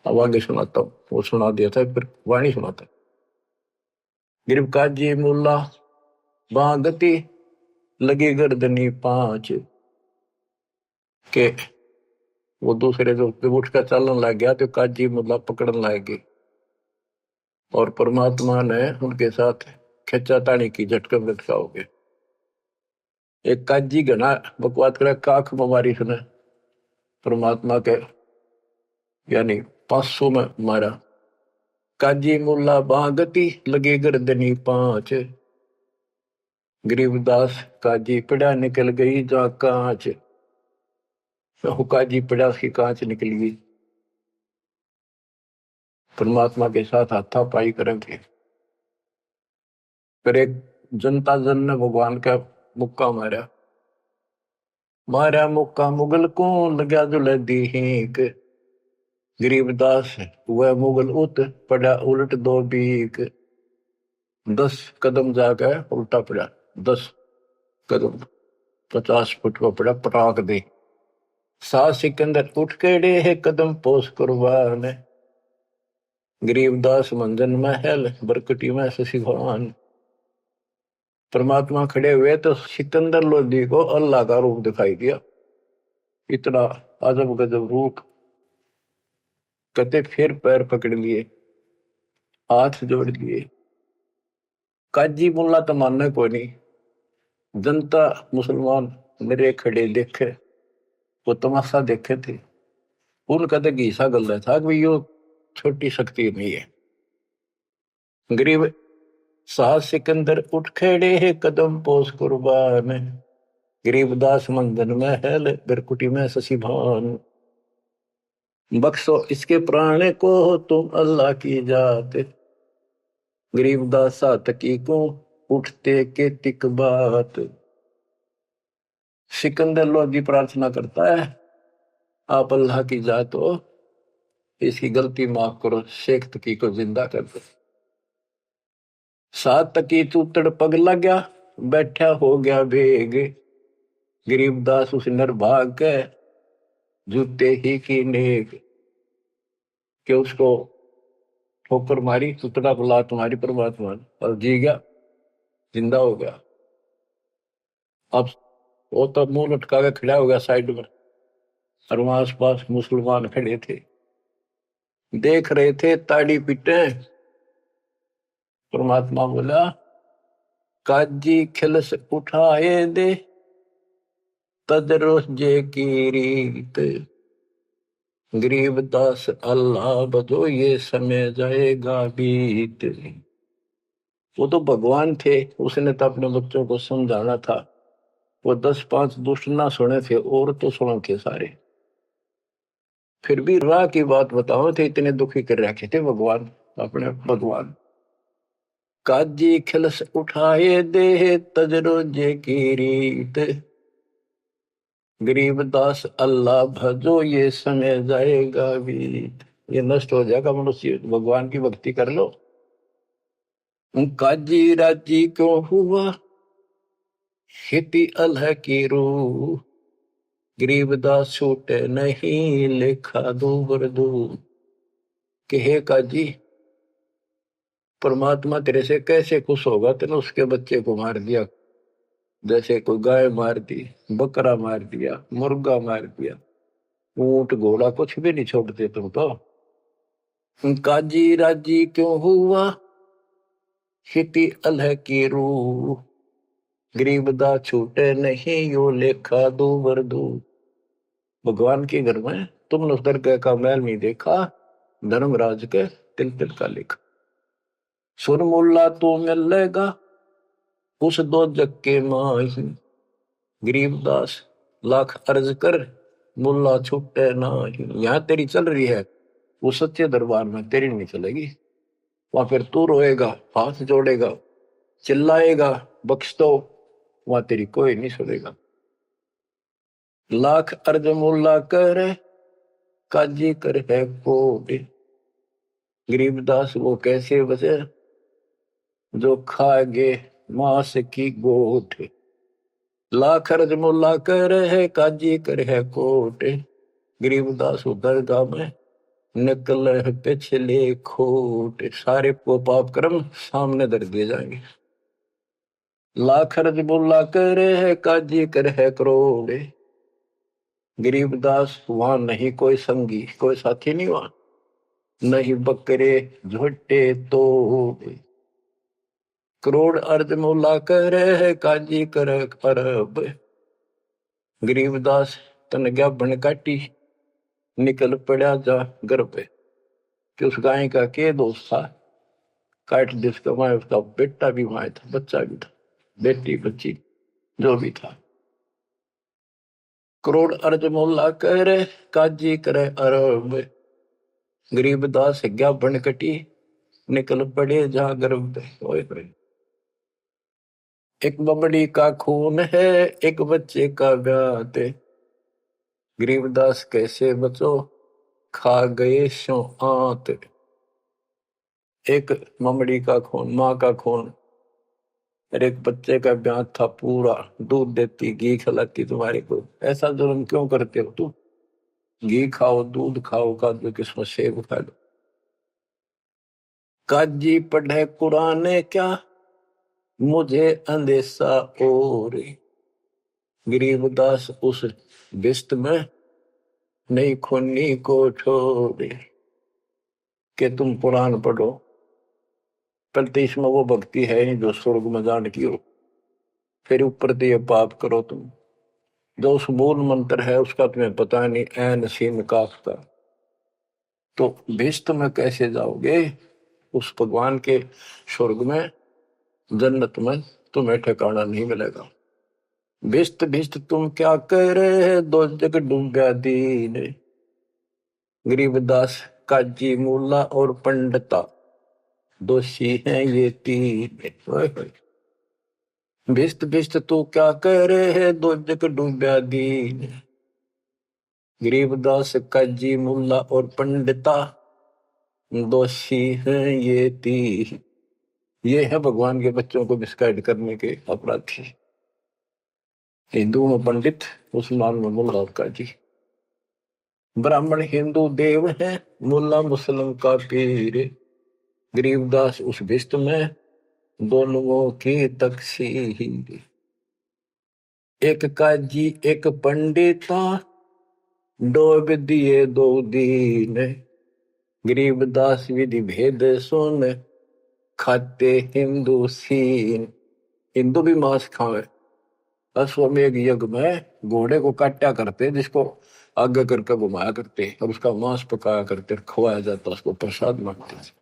अब आगे सुनाता हूं, वो सुना दिया था फिर वाणी सुनाता। गिरब काजी मुल्ला बागती लगी गर्दनी पांच, के वो दूसरे जो उठ कर चलने लग गया तो काजी मुल्ला पकड़ने लग गए और परमात्मा ने उनके साथ खिंचा तानी की, झटका लटका हो गए। एक काजी घना बकवाद करे काख बीमारी सुने परमात्मा के यानी 500 में मारा। काजी मुल्ला बागती लगी गर्दनी पांच, गरीबदास काजी पड़ा निकल गई जा कांच। काजी पड़ा उसकी कांच निकल गई। परमात्मा के साथ हाथापाई करेंगे। फिर एक जनता जन ने भगवान का मुक्का मारा, मारा मुक्का मुगल को लगा जुलदी हिंक, गरीबदास वह मुगल उत पड़ा उलट दो बीक। 10 कदम जाकर उल्टा पड़ा, 10 कदम 50 फुट को पड़ा पटाक दे। सा सिकंदर उठ केड़े है कदम पोस कुर्बान, गरीबदास मंजन महल बरकटी में शशि भगवान। परमात्मा खड़े हुए तो सिकंदर लोधी को अल्लाह का रूप दिखाई दिया, इतना अजब गजब रूप। कहते फिर पैर पकड़ लिए, हाथ जोड़ लिए। काजी मुल्ला तो मानने को नहीं, जनता मुसलमान मेरे खड़े देखे, वो तमाशा देखे थे। उनका तो घीसा गल था कि यो छोटी शक्ति नहीं है। गरीब साहब सिकंदर उठ खड़े है कदम पोस कुर्बान, गरीबदास मंदन महल बिरकुटी में शशि भान। बख्शो इसके प्राण को तुम अल्लाह की जात, गरीबदास सातकी को उठते के तिक बात। सिकंदर लोधी प्रार्थना करता है, आप अल्लाह की जात हो, इसकी गलती माफ करो, शेख तकी को जिंदा कर दो। सात तकी तूतड़ पग लग्या बैठा हो गया बेग, गरीबदास उस नर भाग के जूते ही की नेक। कि उसको ठोकर मारी, सुतड़ा बुला तुम्हारी परमात्मा ने, और जी गया, जिंदा हो गया। अब वो तो मुंह लटका के खड़ा हो गया साइड में, और वहां आस पास मुसलमान खड़े थे, देख रहे थे ताड़ी पीटे। परमात्मा बोला, काजी खिलस उठाए दे, तजरो जे की रीत, गरीबदास अल्लाह बजो ये समय जाएगा बीत। वो तो भगवान थे, उसने तो अपने बच्चों को समझाना था। वो 10-5 दुष्ट ना सुने थे, और तो सुने थे सारे। फिर भी राह की बात बताओ थे, इतने दुखी कर रखे थे भगवान, अपने भगवान। काजी खिलस उठाए दे, तजरो जे की रीत, गरीबदास अल्लाह भजो ये समय जाएगा बीत। ये नष्ट हो जाएगा मनुष्य, भगवान की भक्ति कर लो। काजी राजी क्यों हुआ, खेती अलह की रूह, गरीबदास छूटे नहीं लेखा दूबर दूर। कि हे काजी, परमात्मा तेरे से कैसे खुश होगा, तेने उसके बच्चे को मार दिया। जैसे कोई गाय मार दी, बकरा मार दिया, मुर्गा मार दिया, ऊंट घोड़ा कुछ भी नहीं छोड़ते तुम तो। काजी राजी क्यों हुआ, खेती अलह की रूह, गरीबदास छूटे नहीं यो लेखा दूबर दूर। भगवान के घर में तुमने उस दरगाह का मैल नहीं देखा, धर्मराज के तिल तिल का लिखा। सुर मुल्ला तो मिलेगा उस दो जग के माही, गरीबदास लाख अर्ज कर मुल्ला छूटे नाही। यहाँ तेरी चल रही है, वो सच्चे दरबार में तेरी नहीं चलेगी। वहां फिर तू रोएगा, हाथ जोड़ेगा, चिल्लाएगा, बख्श दो, वहां तेरी कोई नहीं सुनेगा। लाख अर्ज मुल्ला करे, काजी कर है कोट, गरीबदास वो कैसे बचे जो खागे मांस की गोट। लाख अर्ज मुल्ला कर है, काजी कर है कोट, गरीबदास दरगाह में निकल है पिछले खोट। सारे को पाप कर्म सामने धर दिए जाएंगे। लाख अर्ज मुल्ला कर है, काजी कर है करोड़, गरीबदास वहां नहीं कोई संगी, कोई साथी नहीं वहां, नहीं बकरे झोटे तोड़। करोड़ अर्ज मुल्ला कर है, काजी कर अरब, गरीबदास तन गया बन काटी, निकल पड़ा जा गर्भ। कि उस गाय का के दोस्त था, काट जिसका वहां, उसका बेटा भी वहां था, बच्चा भी था, बेटी बच्ची जो भी था। करोड़ अर्ज मुल्ला करे, काजी करे अरब, गरीबदास गया बन कटी, निकल पड़े जा गर्भ। एक बमड़ी का खून है, एक बच्चे का ब्याह, गरीबदास कैसे बचो खा गए शो आंत। एक ममड़ी का खून, माँ का खून, और एक बच्चे का ब्याह था पूरा, दूध देती, घी खिलाती तुम्हारे को। ऐसा जुल्म क्यों करते हो तुम? घी खाओ, दूध खाओ, काजू किस्मत सेब खा लो। काजी पढ़े कुरान क्या, मुझे अंदेशा और, गरीबदास उस बिस्त में नहीं खूनी को छोड़े। कि तुम कुरान पढ़ो, पर इसमें वो भक्ति है नहीं जो स्वर्ग में जाने की हो। फिर ऊपर से ये पाप करो तुम, जो उस मूल मंत्र है उसका तुम्हें पता नहीं, ऐन सीन काफ का। तो भिस्त में कैसे जाओगे? उस भगवान के स्वर्ग में, जन्नत में तुम्हें ठिकाना नहीं मिलेगा। भिस्त भिस्त तुम क्या कह रहे हैं, दो जग डूबा दीन, गरीबदास काजी मुल्ला और पंडिता दोषी हैं ये तीन। भिस्त भिस्त तू क्या कह रहे हैं, दो जग डूबा दीन, गरीबदास काजी मुल्ला और पंडिता दोषी हैं ये तीन। ये है भगवान के बच्चों को मिसगाइड करने के अपराधी। हिंदू में पंडित, मुसलमान में मुल्ला और काजी। ब्राह्मण हिंदू देव है, मुल्ला मुस्लिम का पीर, गरीबदास उस भिष्ट में, दोनों की तकसीर। एक काजी एक पंडिता, डोब दिए दो दीन, गरीबदास विधि भेद सुन, खाते हिंदू सीन। हिंदू भी मांस खावे। अश्वमेध यज्ञ में घोड़े को काटा करते, जिसको आगे करके घुमाया करते और उसका मांस पकाया करते, खवाया जाता, उसको प्रसाद मानते थे।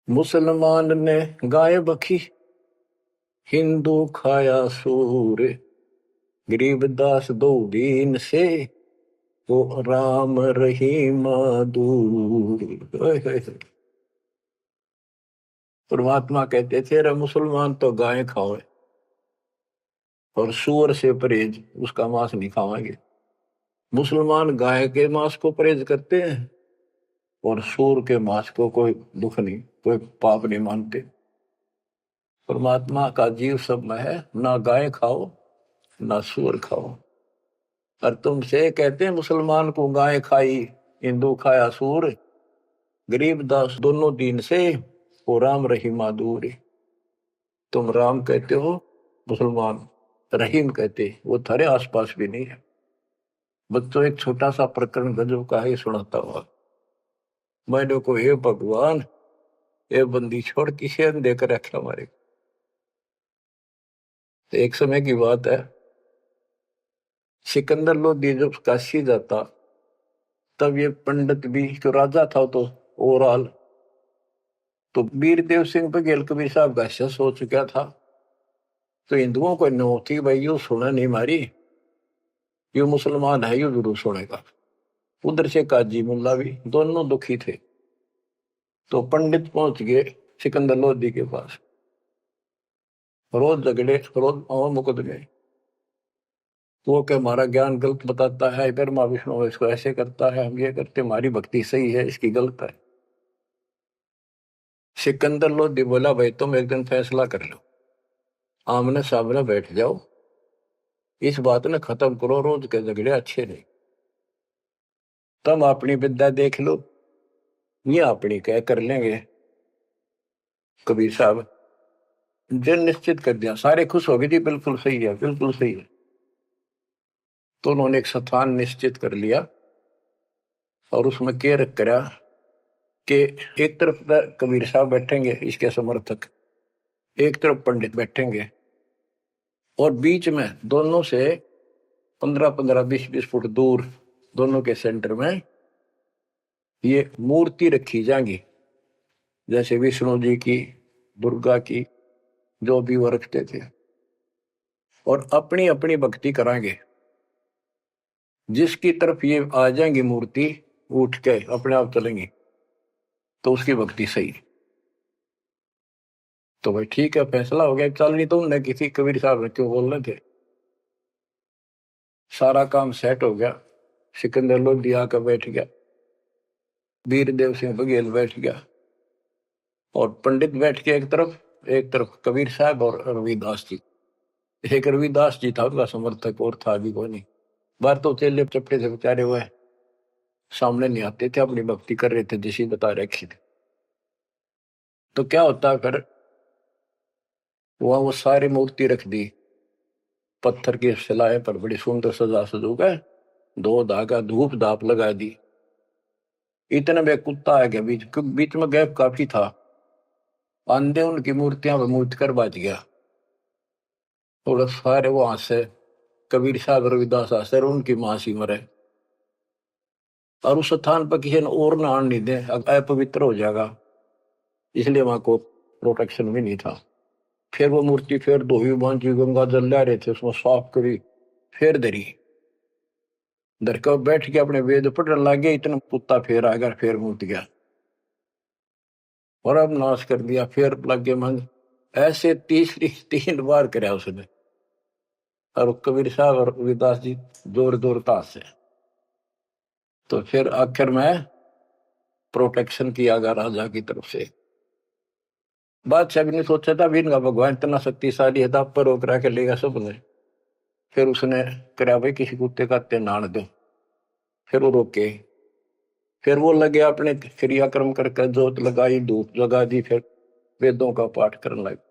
मुसलमान ने गाय बखी, हिंदू खाया सूर, गरीबदास दो दीन से, वो राम रहीम दूर। परमात्मा कहते थे, रे मुसलमान तो गाय खाओ और सूअर से परहेज, उसका मांस नहीं खावांगे। मुसलमान गाय के मांस को परहेज करते हैं और सूअर के मांस को कोई दुख नहीं, कोई पाप नहीं मानते। परमात्मा का जीव सब में है, ना गाय खाओ ना सूअर खाओ। और तुमसे कहते हैं मुसलमान को गाय खाई, हिंदू खाया सूअर, गरीबदास दोनों दीन से, वो राम रहीमा दूर। तुम राम कहते हो, मुसलमान रहीम कहते, वो थारे आसपास भी नहीं है। बच्चों, एक छोटा सा प्रकरण गजब का ही सुनाता हुआ। मैंने को, हे भगवान, ये बंदी छोड़ किसे देकर रखे हमारे। तो एक समय की बात है, सिकंदर लोधी जब काशी जाता, तब ये पंडित भी, जो राजा था तो ओवरऑल, तो वीरदेव सिंह बघेल कबीर साहब का शस हो चुका था। तो हिंदुओं को नो थी, भाई यू सुना नहीं मारी, यू मुसलमान है, यू जरूर सुनेगा। उधर से काजी मुल्ला भी दोनों दुखी थे। तो पंडित पहुंच गए सिकंदर लोधी के पास। रोज झगड़े, रोज मुकदमे। वो के हमारा ज्ञान गलत बताता है, ब्रह्मा विष्णु इसको ऐसे करता है, हम ये करते, हमारी भक्ति सही है, इसकी गलत है। सिकंदर लोधी बोला, भाई तुम एक दिन फैसला कर लो, आमने सामने बैठ जाओ, इस बात ने खत्म करो, रोज के झगड़े अच्छे नहीं। तुम अपनी विद्या देख लो, ये अपनी कह कर लेंगे। कबीर साहब जिन निश्चित कर दिया, सारे खुश हो गए, जी बिल्कुल सही है, बिल्कुल सही है। तो उन्होंने एक स्थान निश्चित कर लिया और उसमें क्या रख करा कि एक तरफ कबीर साहब बैठेंगे, इसके समर्थक, एक तरफ पंडित बैठेंगे, और बीच में दोनों से 15-15, 20-20 फुट दूर, दोनों के सेंटर में ये मूर्ति रखी जाएंगी, जैसे विष्णु जी की, दुर्गा की, जो भी वो रखते थे, और अपनी अपनी भक्ति कराएंगे। जिसकी तरफ ये आ जाएंगी मूर्ति, उठ के अपने आप चलेंगी, तो उसकी भक्ति सही। तो भाई ठीक है, फैसला हो गया। चल नहीं, तुमने किसी कबीर साहब ने क्यों बोल रहे थे। सारा काम सेट हो गया। सिकंदर लोधी आकर बैठ गया, वीरदेव सिंह बघेल बैठ गया, और पंडित बैठ के एक तरफ कबीर साहब और रविदास जी। एक रविदास जी था उनका समर्थक, और था भी कोई नहीं। बाहर तो चेले चपटे से बेचारे हुए सामने नहीं आते थे, अपनी भक्ति कर रहे थे जैसी बता रखी थी। तो क्या होता फिर, वहां वो सारी मूर्ति रख दी, पत्थर की शिलाएं पर बड़ी सुंदर सजा सजू गए, दो धागा धूप धाप लगा दी। इतने में कुत्ता आ गया बीच बीच में, गैप काफी था, आंधे उनकी मूर्तियां पर मूर्त कर बाज गया। थोड़ा सारे वहां से कबीर साहब रविदास आसर उनकी मां सी मरे, और उस स्थान पर किसी ने और ना आने नहीं दे, अपवित्र हो जाएगा, इसलिए वहां को प्रोटेक्शन भी नहीं था। फिर वो मूर्ति फिर धोई बांधी, गंगा जल ला रहे थे, उसमें साफ करी, फिर धरी, धर कर बैठ के अपने वेद पढ़ने लगे। इतना कुत्ता फिर आ गया, फिर मूर्त गया, और अब नाश कर दिया, फिर लगे मंग। ऐसे तीसरी 3 बार कराया उसने, और कबीर साहब और रविदास जी जोर जोर ताश से। तो फिर आखिर में प्रोटेक्शन किया गया राजा की तरफ से। बादशाह भी नहीं सोचा था भी इनका भगवान इतना शक्तिशाली है, पर रोक रहा के लेगा सबने। फिर उसने कराया, भाई किसी कुत्ते का ते नान दो, फिर वो रोके, फिर वो लगे अपने क्रियाक्रम करके जोत लगाई, धूप लगा दी, फिर वेदों का पाठ करने लगे।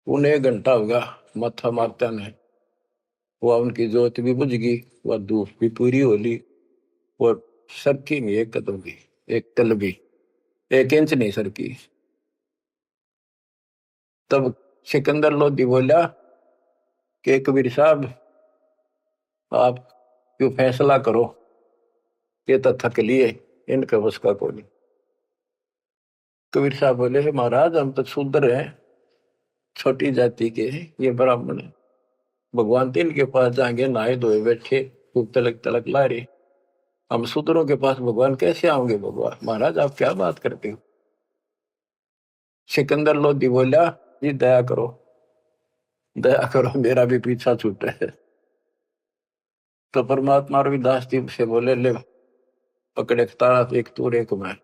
उन्हें 1 घंटा होगा माथा मारता ने, वह उनकी जोत भी बुझ गई, वह धूप भी पूरी हो ली, और सरकी नहीं एक कदम भी, एक तल भी, 1 इंच नहीं सरकी। तब सिकंदर लोधी बोला कि कबीर साहब आप क्यों फैसला करो, ये तो थक लिए, इनके बस का कोई नहीं। कबीर साहब बोले महाराज हम तो शूद्र हैं, छोटी जाति के हैं, ये ब्राह्मण है, भगवान तीन के पास जाएंगे, नहाए धोए बैठे, खूब तलक तलक ला रहे, हम शूद्रों के पास भगवान कैसे आओगे? भगवान महाराज आप क्या बात करते हो? सिकंदर लोधी बोला जी दया करो, दया करो, मेरा भी पीछा छूटे है। तो परमात्मा रविदास जी से बोले ले पकड़े तारा, एक तूर एक मैं,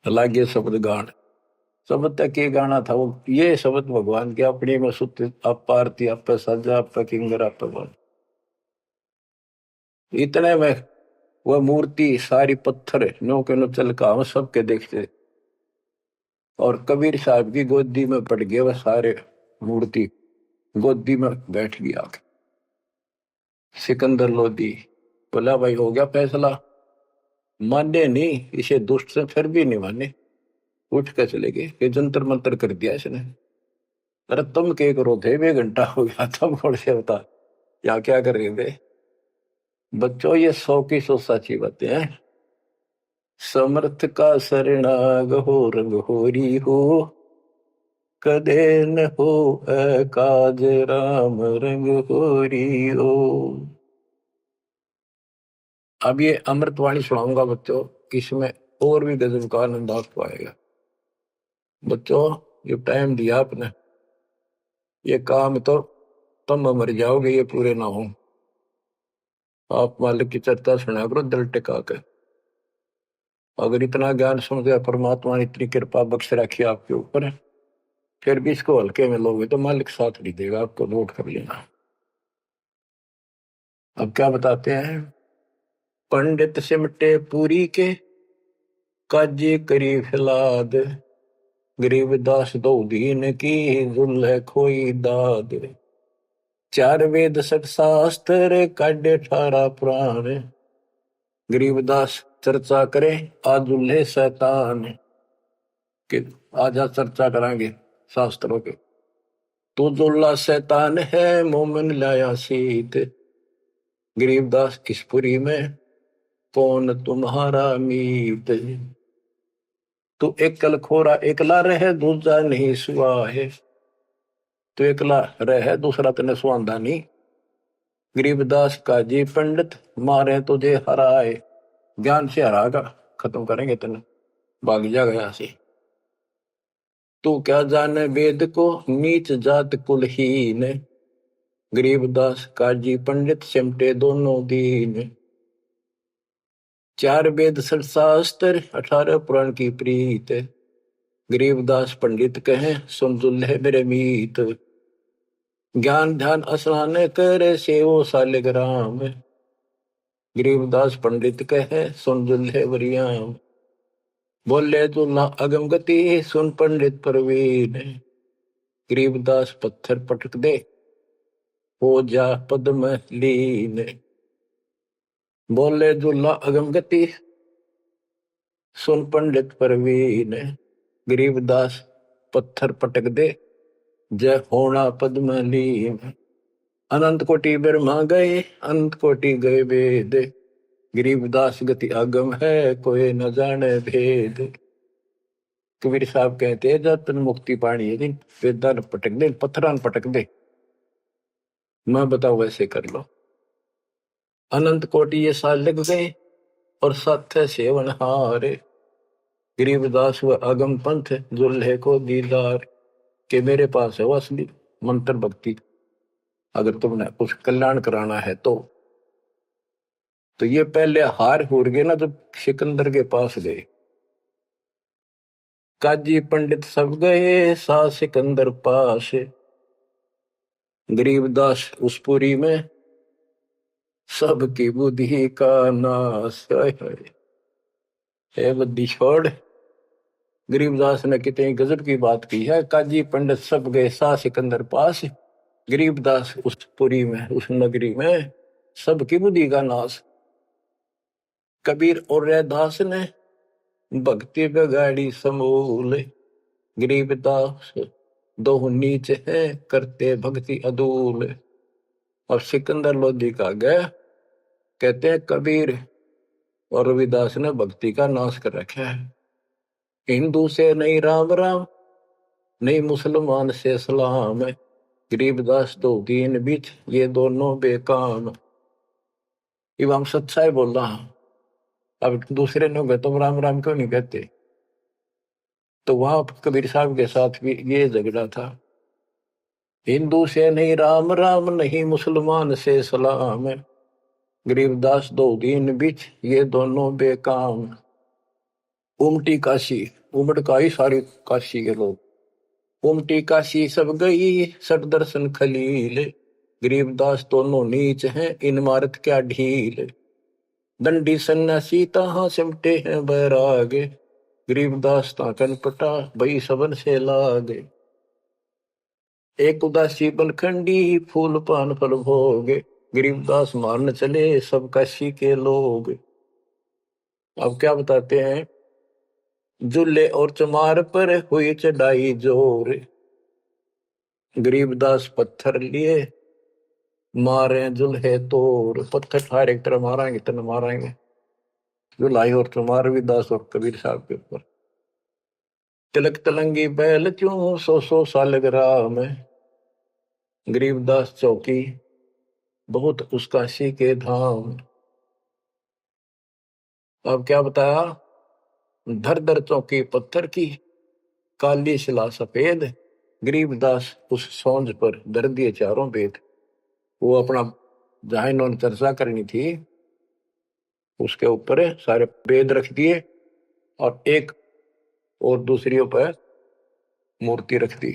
लागे शब्द गान। शब्द तक ये गाना था, वो ये शब्द भगवान के अपने में सुत आप आरती, आप सजा, आप किंगर, आप बन। इतने में वह मूर्ति सारी पत्थर नो के नो चल का हम सबके देखते, और कबीर साहब की गोदी में पड़ गए वह सारे मूर्ति, गोदी में बैठ गया। सिकंदर लोधी बोला भाई हो गया फैसला, माने नहीं, इसे दुष्ट से फिर भी नहीं माने, उठ कर चले गए, ये जंतर मंतर कर दिया इसने। अरे तुम क्या करो थे, 1 घंटा हो गया, तुम कौन से बता या क्या कर रहे थे? बच्चों ये 100 की 100 सच्ची बातें हैं। समर्थ का शरणाग हो, रंग होरी हो, कदे न हो काज राम, रंग होरी हो। अब ये अमृतवाणी सुनाऊंगा बच्चों, इसमें और भी गजब का आनंद आपको आएगा। बच्चों ये टाइम दिया आपने, ये काम तो तुम मर जाओगे ये पूरे ना हो। आप मालिक की चर्चा सुना करो दिल टिका कर। अगर इतना ज्ञान सुन गया, परमात्मा ने इतनी कृपा बख्श रखी आपके ऊपर, फिर भी इसको हल्के में लोगे तो मालिक साथ नहीं देगा, आपको नोट कर लेना। अब क्या बताते हैं? पंडित सिमटे पूरी के, काजी करी फिलाद, गरीबदास दो दीन की, जुल्ह खोई दाद। 4 वेद 6 शास्त्र, काढ़े 18 पुराण, गरीबदास चर्चा करे आज दुल्हे शैतान। कि आज चर्चा करांगे शास्त्रों के। तो दुल्ला शैतान है, मोमिन लाया सीत, गरीबदास किसपुरी में कौन तुम्हारा मीत। तू एकल खोरा एकला रहे, दूसरा नहीं सुआ है, तो एकला रहे दूसरा तने सुआंदा नहीं। गरीबदास काजी पंडित मारे तुझे हराए, ज्ञान से हरागा, खत्म करेंगे तने, भाग जा गया से। तू क्या जाने वेद को, नीच जात कुलहीन, गरीबदास काजी पंडित सिमटे दोनों दीन। 4 वेद 6 शास्त्र, 18 पुराण की प्रीत, गरीबदास पंडित कहे सुन दुल्हे मेरे मीत। ज्ञान ध्यान स्नान करे, सेवो सालिग्राम, गरीबदास पंडित कहे सुन दुल्हे वरियाम। बोले दुल्हा अगम गति, सुन पंडित प्रवीण, गरीबदास पत्थर पटक दे, हो जा पद्म लीन। बोले दुल्हा अगम गति, सुन पंडित प्रवीण, गरीबदास पत्थर पटक दे, जय होना पद्म लीन। अनंत कोटि ब्रह्मा गए, अनंत कोटि गए वेद, गरीबदास गति अगम है, कोई न जाने भेद। कबीर साहब कहते हैं जब तन मुक्ति पानी है, वेदा न पटक दे, पत्थर न पटक दे, मैं बताओ वैसे कर लो। अनंत कोटि ये साल लग गए, और सत्य सेवन हारे, गरीबदास व अगम पंथ, दुल्हे को दीदार। के मेरे पास है वो असली मंत्र भक्ति, अगर तुमने कुछ कल्याण कराना है तो ये पहले हार हो गए ना, जब सिकंदर के पास गए, काजी पंडित सब गए, सा सिकंदर पास, गरीबदास उस पुरी में सबकी बुद्धि का नाश। है बुद्धि छोड़। गरीबदास ने कितनी गजब की बात की है। काजी पंडित सब गए सा सिकंदर पास, गरीबदास उस पुरी में, उस नगरी में सबकी बुद्धि का नाश। कबीर और रैदास ने भक्ति बिगाड़ी समूल, गरीबदास दो नीच है करते भक्ति अदूल। और सिकंदर लोधी का गए, कहते हैं कबीर और रविदास ने भक्ति का नाश कर रखा है। हिंदू से नहीं राम राम, नहीं मुसलमान से सलाम, गरीबदास दो दीन बीच ये दोनों बेकाम। अब हम सच्चाई बोल रहा हूं। अब दूसरे लोग तुम राम राम क्यों नहीं कहते? तो वहां कबीर साहब के साथ भी ये झगड़ा था। हिंदू से नहीं राम राम, नहीं मुसलमान से सलाम, गरीबदास दो दीन बीच ये दोनों बेकाम। उमटी काशी, उमड़ का ही सारी काशी के लोग। उमटी काशी सब गई सट दर्शन खलील, गरीबदास दोनों नीच हैं इन मारत क्या ढील। दंडी सन्यासी तहां सिमटे हैं बैरागे, गरीबदास ताकन पटा भई सबन से लागे। एक उदासी बनखंडी फूल पान फल भोगे, गरीबदास मारन चले सब काशी के लोग। अब क्या बताते हैं? जुल्ले और चमार पर हुई चढ़ाई जोर, गरीबदास पत्थर लिए मारे जुल्हे तोर। पत्थर ठार एक तरह मारेंगे तन मारेंगे। जुलाई और चमार भी दास और कबीर साहब के ऊपर। तिलक तलंगी बैल क्यों सौ साल ग्राम में, गरीबदास चौकी बहुत उसका सी के धाम। अब क्या बताया? धर धर चौकी पत्थर की, काली शिला सफेद, गरीबदास उस सोंज पर धर दिए चारों वेद। वो अपना जहां इन्होंने चर्चा करनी थी उसके ऊपर सारे वेद रख दिए और एक और दूसरी पर मूर्ति रख दी।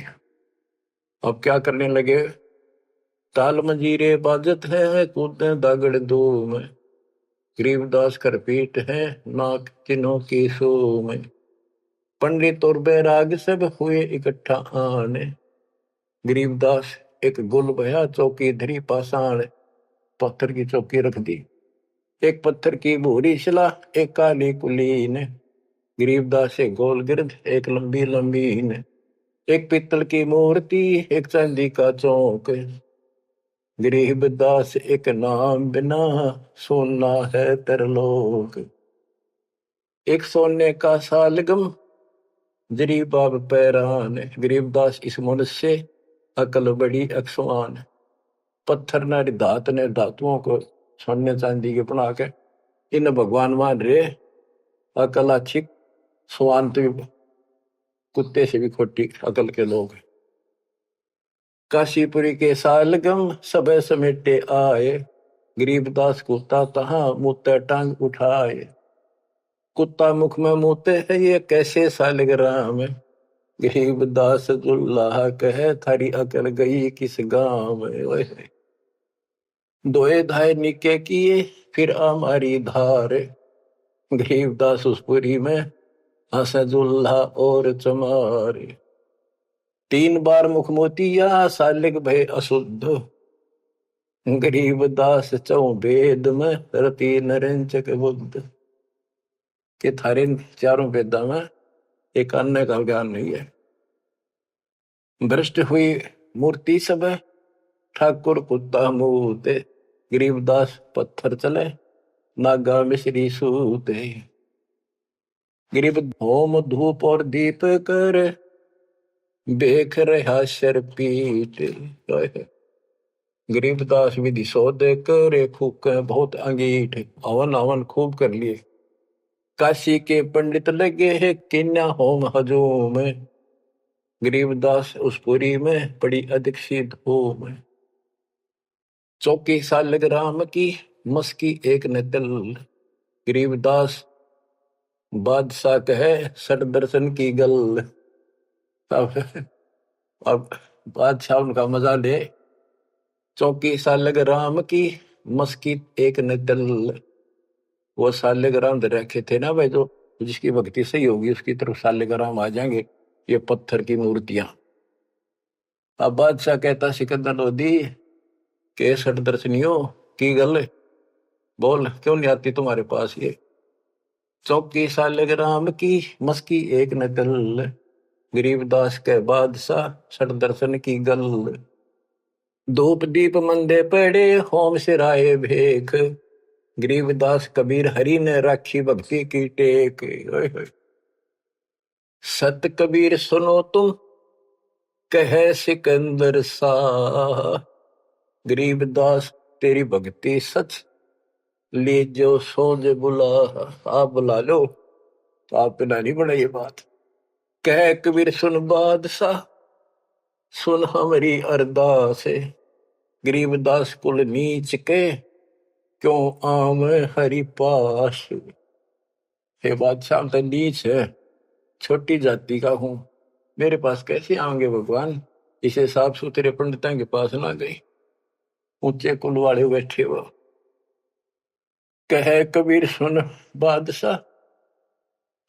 अब क्या करने लगे? ताल मंजीरे बाजत है कूदे दागड़ धूम, गरीबदास कर पीट है नाक चिन्हों की सूम। पंडित और बैराग सब हुए इकट्ठा आने, गरीबदास एक गुल भया चौकी धरी पाषाण। पत्थर की चौकी रख दी। एक पत्थर की भूरी शिला, एक काली कुलीन, गरीबदास एक गोल गिरद एक लंबी लंबीन। एक पीतल की मूर्ति एक चांदी का चौक, गरीबदास एक नाम बिना सोना है तरलोक। एक सोने का सालगम जरी बाब पैरान, गरीबदास इस मनुष्य से अकल बड़ी अक्सवान। पत्थर ने धात ने धातुओं को सोने चांदी के बना के इन भगवान मान रहे। अकल अच्छी, स्वान तो कुत्ते से भी खोटी अकल के लोग। काशीपुरी के सालगम सब समेटे आए, गरीबदास कुत्ता तहां मुँह टांग उठाए। कुत्ता मुख में मुँहते है ये कैसे सालग्राम, गरीबदास जुल्लाह कहे थारी अकल गई किस गांव में। दोए धाय निके किए फिर हमारी धार, गरीबदास उस पुरी में हंसे जुल्ला और चमार। 3 बार मुख मोतिया सालिग भय अशुद्ध, गरीबदास चौ वेद में रति नरेंचक बुद्ध। के थारे चारों वेदा में एक अन्य का ज्ञान नहीं है। भ्रष्ट हुई मूर्ति सब ठाकुर कुत्ता मूते, गरीबदास पत्थर चले नागा मिश्री सूते। गरीब होम धूप और दीप कर बेख रहा शर पीट, गरीबदास विधि सौदे करे फूक बहुत अंगीठ। हवन हवन खूब कर लिए। काशी के पंडित लगे है किन्या होम हजूम, गरीबदास उस पुरी में पड़ी अधिक सी धूम। चौकी सालग राम की मस्की एक न तिल, गरीबदास बादशाह कहे सट दर्शन की गल। अब बादशाह उनका मजा ले। चौकी सालग राम की मस्की एक न दल। वो सालेग्राम दे रखे थे ना भाई, जो जिसकी भक्ति सही होगी उसकी तरफ सालेग्राम आ जाएंगे, ये पत्थर की मूर्तियां। अब बादशाह कहता सिकंदर लोधी के सठ दर्शनियो की गल, बोल क्यों नहीं आती तुम्हारे पास ये। चौकी सालेग्राम की मस्की एक न दल, गरीबदास के बादशाह सठ दर्शन की गल। धूप दीप मंदे पड़े होम सिराए भेख, गरीबदास कबीर हरि ने राखी भक्ति की टेक। ओए होए। सत कबीर सुनो तुम कहे सिकंदर सा, गरीबदास तेरी भक्ति सच ले जो सोज बुला। आप बुला लो तो आप बिना नहीं पड़ा ये बात। कह कबीर सुन बादशाह सुन हमारी अरदास, गरीबदास कुल नीच के क्यों आम हरि पास। हे बादशाह तो नीच है, छोटी जाति का हूं, मेरे पास कैसे आएंगे भगवान। इसे साफ सुथरे पंडितों के पास ना गई, ऊंचे कुल वाले बैठे वो। कह कबीर सुन बादशाह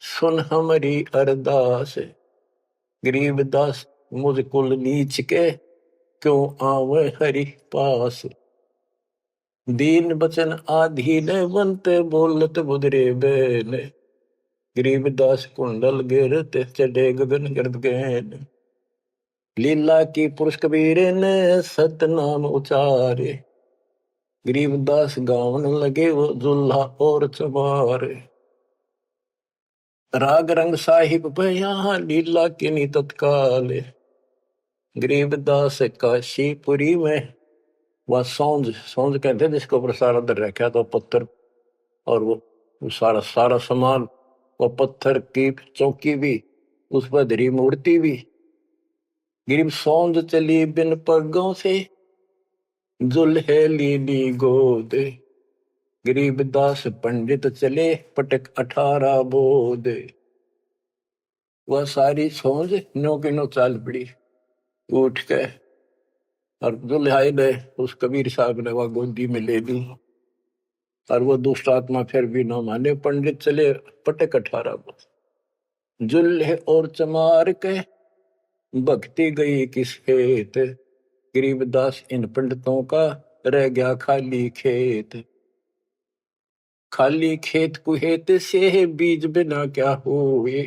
सुन हमारी अरदास, गरीबदास मुझ कुल नीच के क्यों आवे हरि पास। दीन बचन आधीन बनते बोलत बुदरे बैन, गरीबदास कुंडल गिरत चढ़े गगन गर्द गैन। लीला की पुरुष कबीर ने सतनाम उचारे, गरीबदास गावन लगे वो जुल्हा और चमारे। राग रंग साहिब बया लीला की नी तत्काल, गरीबदास काशीपुरी में वह सौंज सौंज कहते जिसको ऊपर सारा दर रखा तो पत्थर, और वो सारा सारा सामान, वो पत्थर की चौकी भी, उस पर धरी मूर्ति भी। गरीब सौंज चली बिन पगों से जुल्हे लीली गोद, गरीबदास पंडित चले पटक 18 बोध। वह सारी सौंज नो की नो चाल पड़ी उठ के, और दुल्हाई ने उस कबीर साहब ने वह गोदी में ले ली। और वो दुष्ट आत्मा फिर भी न माने, पंडित चले पटक 18 बोध। जुल्हे और चमार के भक्ति गई किस खेत, गरीबदास इन पंडितों का रह गया खाली खेत। खाली खेत कुहेत से बीज बिना क्या हुए,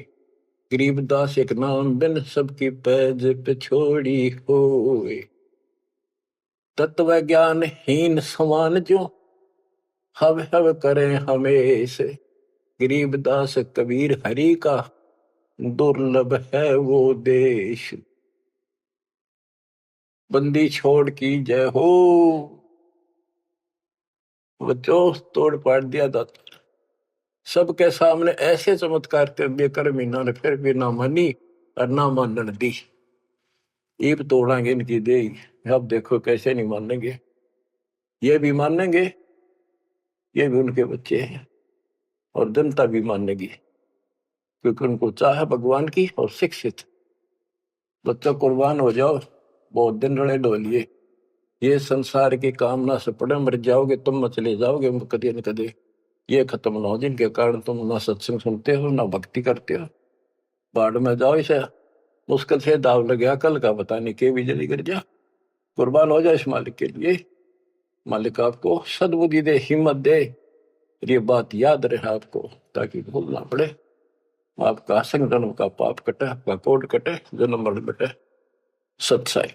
गरीबदास एक नाम बिन सबकी पैज पे छोड़ी होए। तत्व ज्ञान हीन समान जो हव हव करें हमेश, गरीबदास कबीर हरि का दुर्लभ है वो देश। बंदी छोड़ की जय हो, बच्चों तोड़ पाड़ दिया दाता। सबके सामने ऐसे चमत्कार कर दिए कर मीना ने, फिर भी ना मानी और ना मानन दी। ईब तोड़ांगे इनकी दे, अब देखो कैसे नहीं मानेंगे। ये भी मानेंगे, ये भी उनके बच्चे हैं, और जनता भी मानेगी, क्योंकि उनको चाह भगवान की और शिक्षित। बच्चों कुर्बान हो जाओ, बहुत दिन रड़े डोलिए, ये संसार की कामना से पड़े मर जाओगे तुम, मत चले जाओगे कदे न कदे। ये खत्म ना हो, जिनके कारण तुम ना सत्संग सुनते हो ना भक्ति करते हो, बाढ़ में जाओ। इसे मुश्किल से दाव लग गया, कल का पता नहीं के बिजली गिर जा। कुर्बान हो जाए इस मालिक के लिए, मालिक आपको सद्बुद्धि दे, हिम्मत दे, ये बात याद रहे आपको, ताकि भूल ना पड़े। आपका असंग जन्म का पाप कटे, आपका कोट कटे, जन्म मरण बटे। सत्साई।